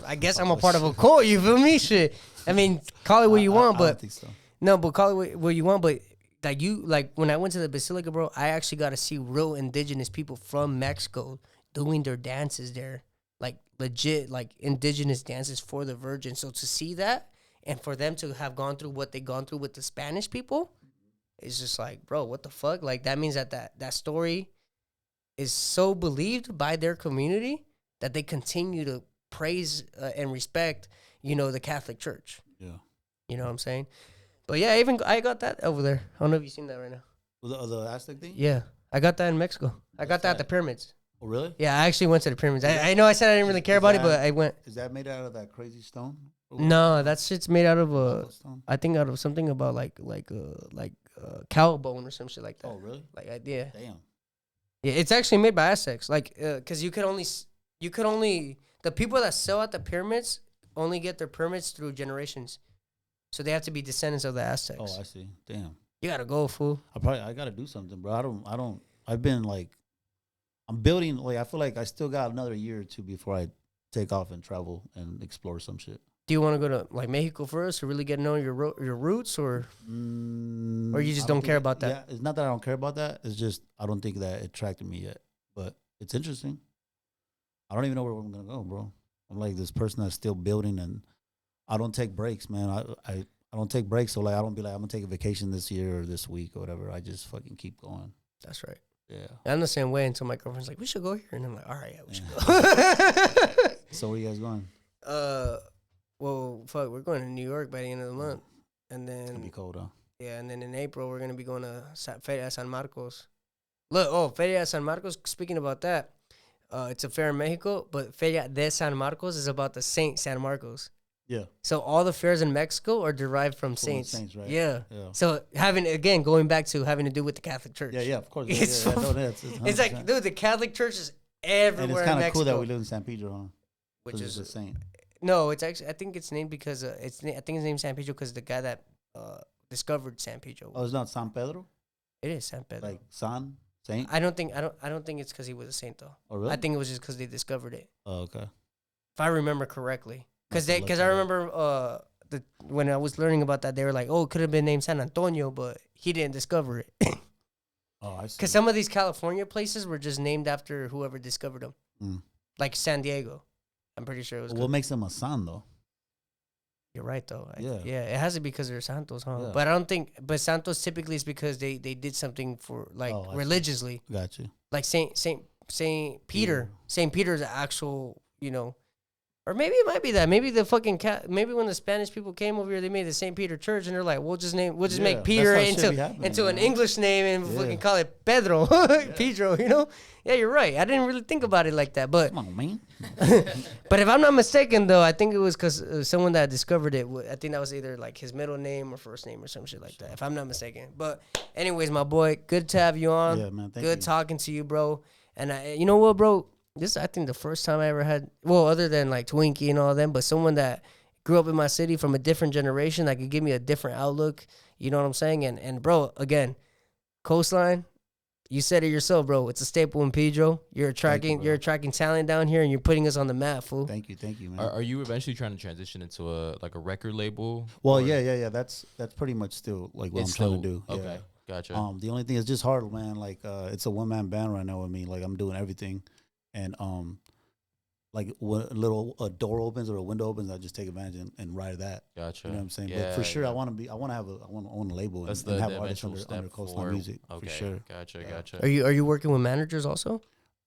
I guess I'm a part of a cult. You feel me? Shit. I mean, call it what you want, but I don't think so. No, but call it what you want. But like when I went to the Basilica, bro, I actually got to see real indigenous people from Mexico doing their dances there, like legit, like indigenous dances for the Virgin. So to see that, and for them to have gone through what they gone through with the Spanish people, it's just like, bro, what the fuck? Like, that means that story is so believed by their community that they continue to praise and respect, the Catholic Church. Yeah. You know what I'm saying? But yeah, I got that over there. I don't know if you've seen that right now. The Aztec thing? Yeah, I got that in Mexico. I got that at the pyramids. Oh, really? Yeah, I actually went to the pyramids. I know I said I didn't really care about it, but I went. Is that made out of that crazy stone? No, that shit's made out of Stone? I think out of something about like cow bone or some shit like that. Oh, really? Like yeah. Damn. Yeah, it's actually made by Aztecs. Like, cause you could only the people that sell at the pyramids only get their permits through generations, so they have to be descendants of the Aztecs. Oh, I see. Damn. You gotta go, fool. I gotta do something, bro. I've been like, I'm building. Like, I feel like I still got another year or two before I take off and travel and explore some shit. Do you want to go to like Mexico first to really get to know your roots, or you just don't care about that? Yeah, it's not that I don't care about that. It's just I don't think that it attracted me yet. But it's interesting. I don't even know where I'm gonna go, bro. I'm like this person that's still building, and I don't take breaks, man. I don't take breaks, so like I don't be like I'm gonna take a vacation this year or this week or whatever. I just fucking keep going. That's right. Yeah. I'm the same way until my girlfriend's like, we should go here, and I'm like, all right, yeah, we should go. So where you guys going? Well, fuck, we're going to New York by the end of the month, and It'll be then cold, huh? yeah, and then in April we're gonna be going to Feria San Marcos. Look, Feria San Marcos. Speaking about that, it's a fair in Mexico, but Feria de San Marcos is about the Saint San Marcos. Yeah. So all the fairs in Mexico are derived from saints. Saints, right? Yeah. Yeah. So going back to having to do with the Catholic Church. Yeah, of course. It's Yeah, so- no, It's like, dude, the Catholic Church is everywhere and it's in kind of Mexico. cool that we live in San Pedro, huh? Which 'Cause is it's a saint. no, it's actually I think it's named because I think it's named San Pedro because the guy that discovered San Pedro. Oh, it's not San Pedro? It is San Pedro. Like Saint? I don't think it's because he was a saint though. Oh, really? I think it was just because they discovered it. Oh, okay. If I remember correctly, Have to look because it I up. remember when I was learning about that, they were like, oh, it could have been named San Antonio, but he didn't discover it. Oh, I see. Because some of these California places were just named after whoever discovered them, like San Diego. I'm pretty sure it was. What makes them a san, though? You're right, though. Yeah. It has to be because they're Santos, huh? Yeah. But I don't think. But Santos typically is because they did something for like Oh, I see. religiously, Got you. like Saint Peter. Yeah. Saint Peter's an actual, or maybe it might be that. Maybe the fucking maybe when the Spanish people came over here, they made the Saint Peter Church, and they're like, we'll just Yeah, make Peter that's how shit be into happening, an man. English name and Yeah. fucking call it Pedro, Pedro. Yeah, you're right. I didn't really think about it like that, but Come on, man. but if I'm not mistaken, though, I think it was because someone that discovered it. I think that was either like his middle name or first name or some shit like that. If I'm not mistaken. But anyways, my boy, good to have you on. Yeah, man. Thank Good you. talking to you, bro. And you know what, bro? This is, I think, the first time I ever had, well, other than like Twinkie and all them, but someone that grew up in my city from a different generation that could give me a different outlook. You know what I'm saying? And bro, again, Coastline, you said it yourself, bro. It's a staple in Pedro. You're attracting talent down here, and you're putting us on the map, fool. Thank you, man. Are you eventually trying to transition into a record label? Well, or- yeah. That's pretty much still like what I'm It's trying to still- do. Okay, Yeah. gotcha. The only thing is just hard, man. Like, it's a 1-man band right now with me. Like, I'm doing everything, and like when a little door opens or a window opens, I just take advantage and ride that. Gotcha. You know what I'm saying? Yeah, But for sure, yeah. I want to own a label That's and the have artists eventual under step Coastline for Music. Okay, For sure. gotcha. Are you working with managers also?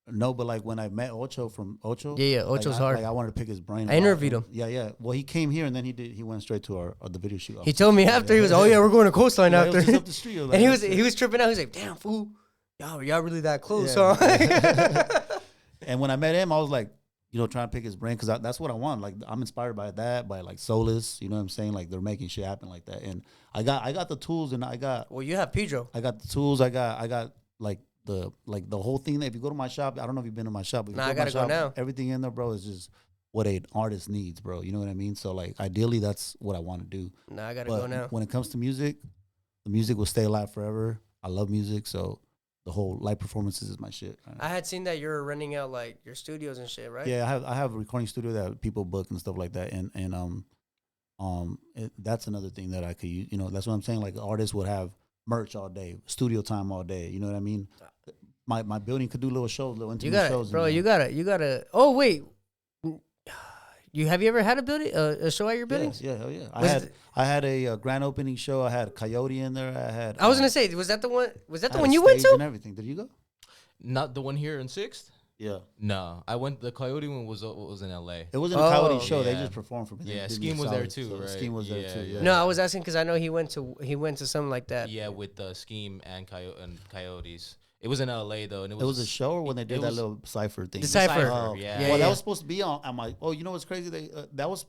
No, but like when I met Ocho from Ocho, Yeah, like, Ocho's I, hard. Like I wanted to pick his brain. I interviewed him. Yeah. Well, he came here and then he went straight to the video shoot. He told me after, he was, oh yeah, we're going to Coastline Yeah, it was after. just up the street. I was And like, he was tripping out. He was like, damn, fool. Y'all really that close, Yeah. huh? And when I met him, I was like, trying to pick his brain because that's what I want. Like, I'm inspired by that, by like Solus. You know what I'm saying? Like, they're making shit happen like that. And I got the tools, and Well, you have Pedro. I got the tools. I got like the whole thing. That if you go to my shop, I don't know if you've been to my shop. But if Nah, you I to my gotta go shop, now. Everything in there, bro, is just what an artist needs, bro. You know what I mean? So like, ideally, that's what I want to do. Nah, I gotta But go now. when it comes to music, the music will stay alive forever. I love music, so the whole live performances is my shit. Right? I had seen that you're renting out like your studios and shit, right? Yeah, I have a recording studio that people book and stuff like that, and that's another thing that I could use. That's what I'm saying. Like artists would have merch all day, studio time all day. You know what I mean? My building could do little shows, little intimate shows. Bro. You gotta. Oh wait, have you ever had a show at your buildings? Yeah, hell yeah. I had a grand opening show. I had a Coyote in there. I was gonna say, was that the one? Was that the I had one a you went stage to? and everything. Did you go? Not the one here in 6th? Yeah. No, I went. The Coyote one was in L.A. It wasn't a Coyote show. yeah. They just performed for me. They Yeah, did me Scheme was there solid. too, So right? Scheme was there too. Yeah. No, I was asking because I know he went to something like that. Yeah, with Scheme and Coyotes. It was in L.A. though, and It was a show or when they did that little cipher thing. The cipher. Cypher, yeah. Well, that was supposed to be on my. Oh, you know what's crazy? That was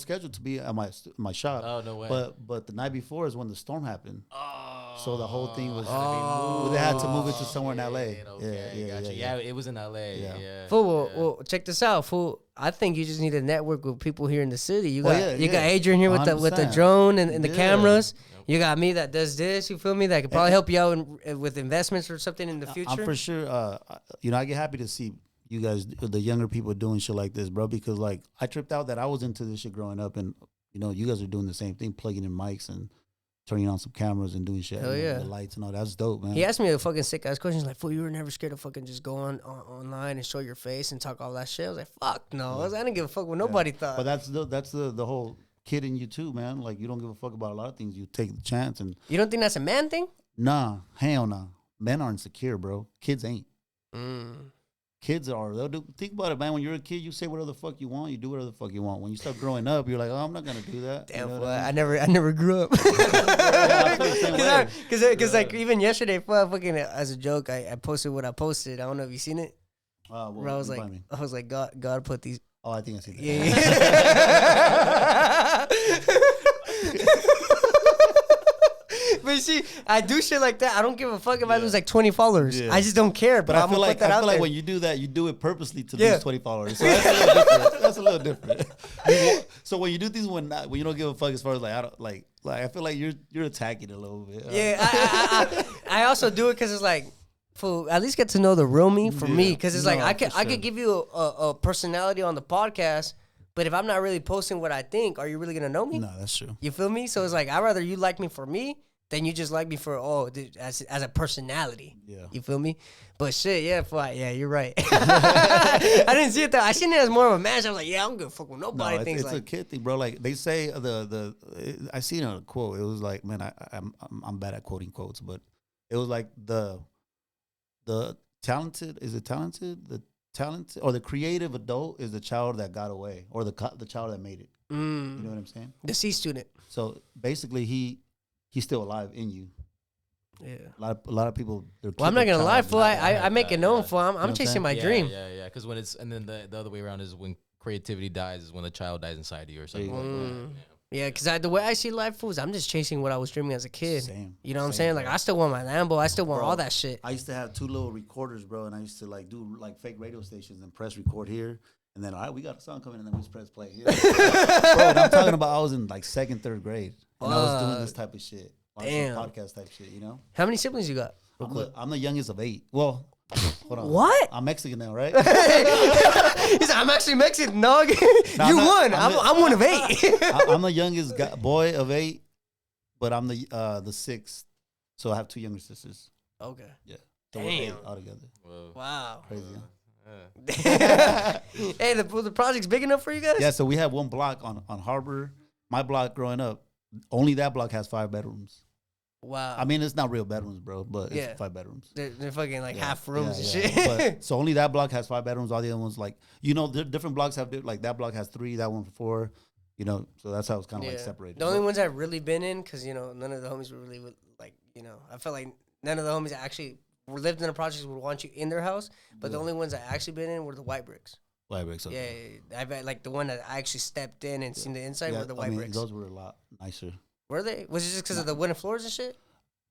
scheduled to be at my shop. Oh, no way. But the night before is when the storm happened. Oh, So the whole thing was. Oh, They had to move it to somewhere in LA. Okay, gotcha. Yeah, it was in L.A. Yeah. Yeah. Fool, well, check this out, fool. I think you just need to network with people here in the city. You got Oh, yeah, you got yeah. Adrian here with the 100%. drone and the Yeah. cameras. You got me that does this. You feel me? That could probably help you out with investments or something in the future. I'm for sure. I get happy to see you guys, the younger people, doing shit like this, bro. Because like I tripped out that I was into this shit growing up, and you guys are doing the same thing, plugging in mics and turning on some cameras and doing shit. Hell yeah. The lights and all that's dope, man. He asked me a fucking sick ass question. He's like, "Fool, you were never scared to fucking just go online and show your face and talk all that shit?" I was like, "Fuck no." I didn't give a fuck what nobody thought. But that's the whole kid in you too, man. Like you don't give a fuck about a lot of things. You take the chance and You don't think that's a man thing? nah, hell nah. Men are insecure, bro. Kids ain't. Mm. Kids are. Think about it, man. When you're a kid, you say whatever the fuck you want. You do whatever the fuck you want. When you start growing up, you're like, oh, I'm not gonna do that. Damn, You know fool, what I I mean? never grew up. I feel the same way. Because like even yesterday, fool, fucking as a joke, I posted what I posted. I don't know if you seen it. Well, Where I was remind me. like, God put these. Oh, I think I see that. Yeah. But see, I do shit like that. I don't give a fuck if I lose like 20 followers. Yeah. I just don't care. But But I'm gonna put that out there. when you do that, you do it purposely to Yeah. lose 20 followers. So that's a little different. So when you do things when you don't give a fuck as far as like I don't like I feel like you're attacking a little bit. Yeah, I also do it because it's like, fool, at least get to know the real me for me. Because it's like No, I for could sure. give you a personality on the podcast, but if I'm not really posting what I think, are you really gonna know me? No, that's true. You feel me? So it's like I'd rather you like me for me than you just like me for dude, as a personality. Yeah. You feel me? But shit, yeah, you're right. I didn't see it though. I seen it as more of a match. I was like, yeah, I'm gonna fuck with nobody. No, Thinks it's like a kid thing, bro. Like they say I seen a quote. It was like, man, I'm bad at quoting quotes, but it was like the talented the talented or the creative adult is the child that got away or the child that made it. You know what I'm saying? the C student. So basically, he's still alive in you. Yeah. A lot of people. Well, I'm not gonna lie, fool. I make it known, fool. I'm chasing my dream. Yeah. Because when it's and then the other way around is when creativity dies is when the child dies inside you or something like that. Yeah, because the way I see life, fools, I'm just chasing what I was dreaming as a kid. Same. You know what I'm Same, saying? Like, bro. I still want my Lambo. I still want Bro, all that shit. I used to have 2 little recorders, bro, and I used to like do like fake radio stations and press record here, and then all right, we got a song coming, and then we just press play here. Bro, and I'm talking about I was in like 2nd, 3rd grade, and I was doing this type of shit, like Damn. podcast type shit, you know. How many siblings you got? I'm the youngest of 8. Well, hold on. What? I'm Mexican now, right? He said, I'm actually Mexican, dog. No, You I'm won. not- I'm one of 8. I'm the youngest boy of 8, but I'm the 6th, so I have 2 younger sisters. Okay. Yeah, so we're 8 Damn. altogether. Whoa. Wow. Crazy, huh? Hey, the project's big enough for you guys? Yeah, so we have one block on Harbor. My block growing up, only that block has 5 bedrooms. Wow. I mean, it's not real bedrooms, bro, but Yeah. it's 5 bedrooms. They're fucking like Yeah, half rooms yeah, and yeah. shit. But, so only that block has 5 bedrooms. All the other ones, like, different blocks have, like, that block has 3, that one 4, so that's how it's kind of like separated. The only ones I've really been in, because, none of the homies were really, like, I felt like none of the homies that actually lived in the projects would want you in their house, but the only ones I actually been in were the white bricks. White bricks, Yeah, okay. I've had, like, the one that I actually stepped in and seen the inside Yeah, were the white bricks. those were a lot nicer. Were they? Was it just because of the wooden floors and shit?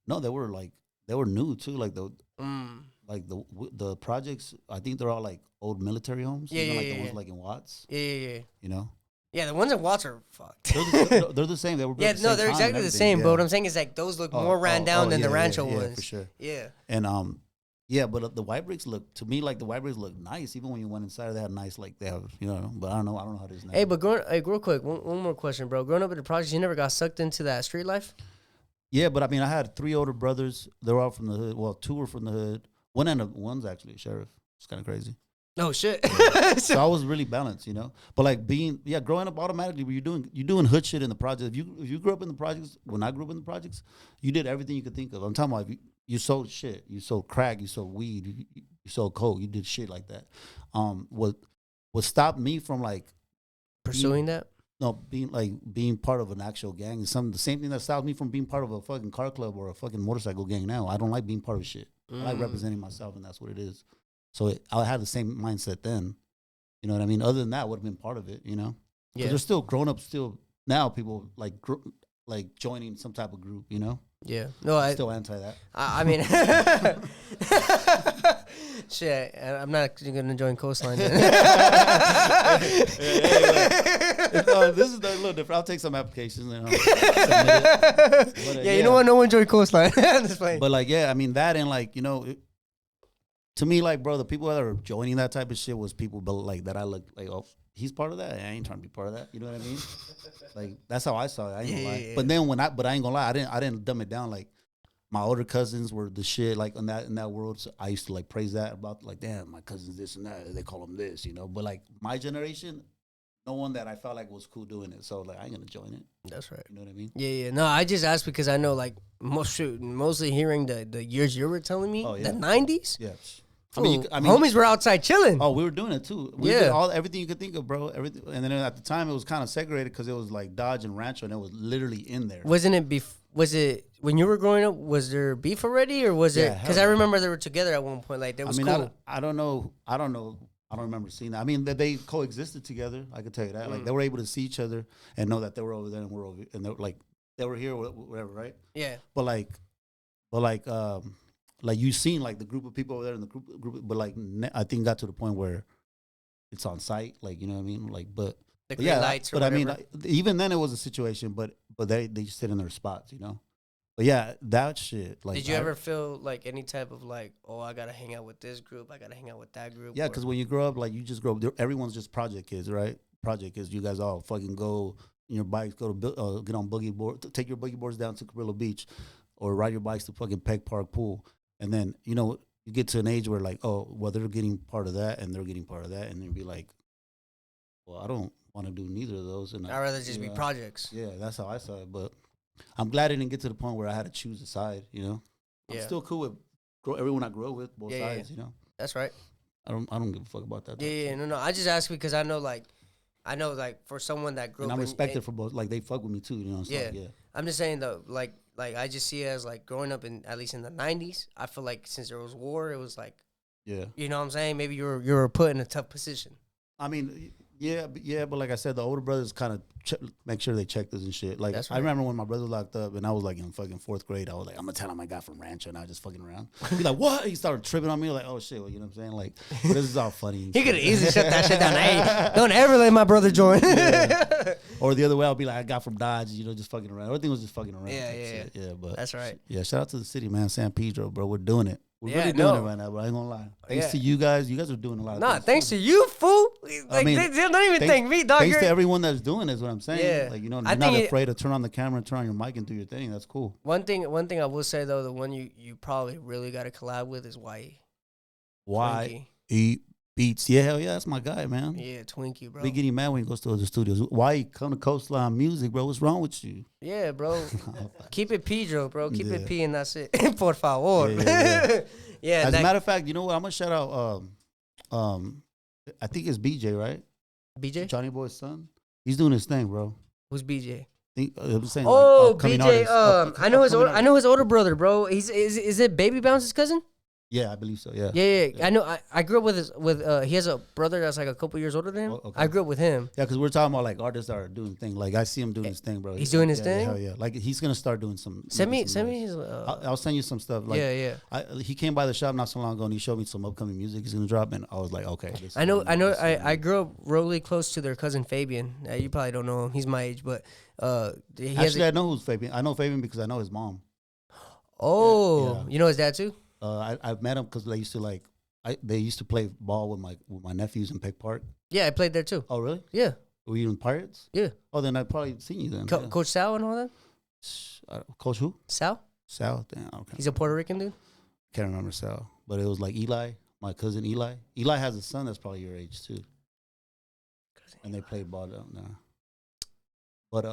No, they were new too. Like Mm. the projects, I think they're all like old military homes. Yeah, like yeah, the yeah. ones like in Watts. Yeah. Yeah, the ones in Watts are fucked. They're the same. They were built Yeah, at the no, same they're time exactly and the everything, same. yeah. But what I'm saying is like those look more ran down than the Rancho yeah, ones. for sure. Yeah. And yeah, but the white bricks look to me like the white bricks look nice. Even when you went inside, they had nice like they have But I don't know how it is now. Hey, but real quick, one more question, bro. Growing up in the projects, you never got sucked into that street life? Yeah, but I mean, I had 3 older brothers. They were all from the hood. Well, 2 were from the hood. One's actually a sheriff. It's kind of crazy. Oh shit. So I was really balanced, But like growing up automatically, you're doing hood shit in the projects. If you grew up in the projects, when I grew up in the projects, you did everything you could think of. I'm talking about if you sold shit, you sold crack, you sold weed, you sold coke, you did shit like that. What stopped me from like Pursuing that? No, being part of an actual gang is the same thing that stops me from being part of a fucking car club or a fucking motorcycle gang now. I don't like being part of shit. I like representing myself, and that's what it is. So I had the same mindset then. You know what I mean? Other than that, I would have been part of it, you know? Because there's still grown-ups still now, people like joining some type of group, you know? Yeah. No, I'm still anti that. I mean, shit, I'm not going to join Coastline then. This is a little different. I'll take some applications. You know, you know what? No one joined Coastline. But like, yeah, I mean, that and like, you know, to me, like, bro, the people that are joining that type of shit was people like that I look like, oh, he's part of that. I ain't trying to be part of that. You know what I mean? Like, that's how I saw it. I ain't gonna lie. Yeah. But then but I ain't gonna lie. I didn't dumb it down. Like, my older cousins were the shit. Like in that world, so I used to like praise that about like, damn, my cousins this and that. They call them this, you know. But like my generation, no one that I felt like was cool doing it. So like, I ain't gonna join it. That's right. You know what I mean? Yeah. No, I just asked because I know like mostly hearing the years you were telling me, the 90s. Yeah. I mean, homies were outside chilling. Oh, we were doing it too. We did everything you could think of, bro. Everything, and then at the time it was kind of segregated because it was like Dodge and Rancho, and it was literally in there. Wasn't it? Was it when you were growing up? Was there beef already, or was it? Because I remember they were together at one point. Like that was cool. I don't know. I don't remember seeing that. I mean, that they coexisted together. I could tell you that. Like they were able to see each other and know that they were over there and we're over, and they were here, whatever, right? Yeah. But like you seen like the group of people over there in the group, but like I think got to the point where it's on site, like you know what I mean, like but the green lights. Or whatever. I mean, like, even then it was a situation, but they just sit in their spots, you know. But yeah, that shit. Like, did you ever feel like any type of like, oh, I gotta hang out with this group, I gotta hang out with that group? Yeah, because when you grow up, like you just grow up, everyone's just project kids, right? Project kids. You guys all fucking go in your bikes, go to get on boogie board, take your boogie boards down to Carrillo Beach, or ride your bikes to fucking Peg Park Pool. And then, you know, you get to an age where like, oh, well, they're getting part of that and they're getting part of that. And you'd be like, well, I don't want to do neither of those. And I'd rather just be projects. Yeah, that's how I saw it. But I'm glad it didn't get to the point where I had to choose a side, you know. I'm still cool with everyone I grew up with, both sides, you know. That's right. I don't give a fuck about that. No. I just ask because I know for someone that grew up. And I'm respected for both. Like, they fuck with me too, you know. So, yeah. I'm just saying though, like I just see it as like growing up at least in the 90s. I feel like since there was war, it was like, you know what I'm saying? Maybe you were put in a tough position. I mean, but like I said, the older brothers kind of make sure they checked us and shit. Like, I remember when my brother locked up and I was like in fucking 4th grade, I was like, I'm gonna tell him I got from Rancho, and I was just fucking around. He's like, what? He started tripping on me, like, oh shit, well, you know what I'm saying? Like, this is all funny. He could have easily shut that shit down. Hey, don't ever let my brother join. Or the other way, I'll be like, I got from Dodge, you know, just fucking around. Everything was just fucking around. Yeah, but that's right. Yeah, shout out to the city, man, San Pedro, bro. We're doing it. We're really doing it right now, bro. I ain't gonna lie. Thanks to you guys. You guys are doing a lot of things. Thanks to you, fool. Like, I mean, they don't even thank me, dog. Thanks to everyone that's doing is what I'm saying. Yeah. Like, you know, you're not afraid to turn on the camera and turn on your mic and do your thing. That's cool. One thing I will say, though, the one you probably really got to collab with is YE. YE Beats. Yeah, hell yeah. That's my guy, man. Yeah, Twinkie, bro. Be getting mad when he goes to other studios. Why come to Coastline Music, bro? What's wrong with you? Yeah, bro. Keep it Pedro, bro. Keep it P and that's it. Por favor. Yeah. As a matter of fact, you know what? I'm gonna shout out. I think it's BJ, right? BJ, Johnny Boy's son. He's doing his thing, bro. Who's BJ? I'm saying, BJ. I know his older brother, bro. Is it Baby Bounce's cousin? Yeah, I believe so. Yeah. I know. I grew up with he has a brother that's like a couple years older than him. Okay. I grew up with him. Yeah, because we're talking about like artists that are doing things. Like I see him doing his thing, bro. He's doing his thing. Hell yeah! Like he's gonna start doing some. Send me his. I'll send you some stuff. Like, he came by the shop not so long ago and he showed me some upcoming music he's gonna drop, and I was like, okay. I know. I grew up really close to their cousin Fabian. You probably don't know him. He's my age, but I know who's Fabian. I know Fabian because I know his mom. Oh, you know his dad too. I've met him because they used to they used to play ball with my nephews in Peck Park. Yeah, I played there too. Oh, really? Yeah. Were you in Pirates? Yeah. Oh, then I'd probably seen you then. Coach Sal and all that? Coach who? Sal? Sal, damn. Okay. He's a Puerto Rican dude? Can't remember Sal. But it was like Eli, my cousin Eli. Eli has a son that's probably your age too. And they played ball down there. But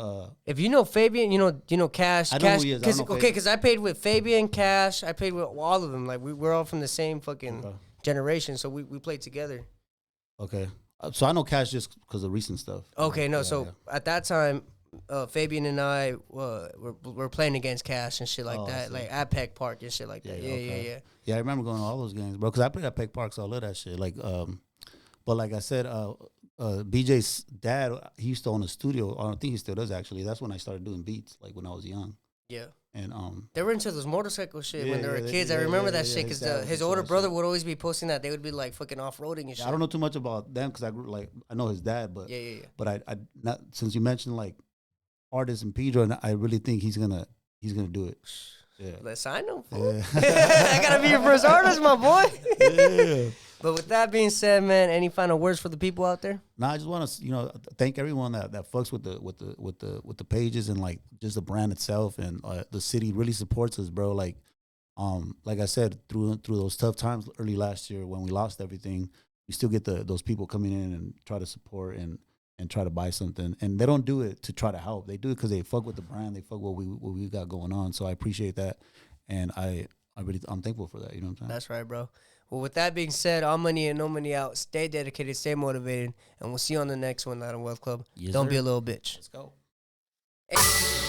if you know Fabian, you know Cash. I know who he is. Because I played with Fabian, Cash. I played with all of them. Like we're all from the same fucking generation, so we played together. Okay. So I know Cash just because of recent stuff. Okay, no. Yeah, So at that time, Fabian and I were playing against Cash and shit like that, like at Peck Park and shit like that. Yeah. Yeah, I remember going to all those games, bro. Because I played at Peck Park, so I love that shit. Like, but like I said, BJ's dad, he used to own a studio. I don't think he still does actually. That's when I started doing beats, like when I was young. Yeah. And they were into those motorcycle shit when they were kids. I yeah, remember yeah, that shit because his older brother would always be posting that. They would be like fucking off-roading and shit. I don't know too much about them because I know his dad, but yeah. But I not since you mentioned like artists and Pedro, and I really think he's gonna do it. Yeah. Let's sign him. Yeah. I gotta be your first artist, my boy. Yeah. But with that being said, man, any final words for the people out there? No, I just want to, thank everyone that fucks with the pages and like just the brand itself, and the city really supports us, bro. Like I said, through those tough times early last year when we lost everything, we still get those people coming in and try to support and try to buy something, and they don't do it to try to help. They do it because they fuck with the brand, they fuck what we got going on. So I appreciate that, and I'm thankful for that. You know what I'm saying? That's right, bro. Well, with that being said, all money in, no money out. Stay dedicated, stay motivated, and we'll see you on the next one, Latin Wealth Club. Yes, Don't sir. be a little bitch. Let's go. Hey.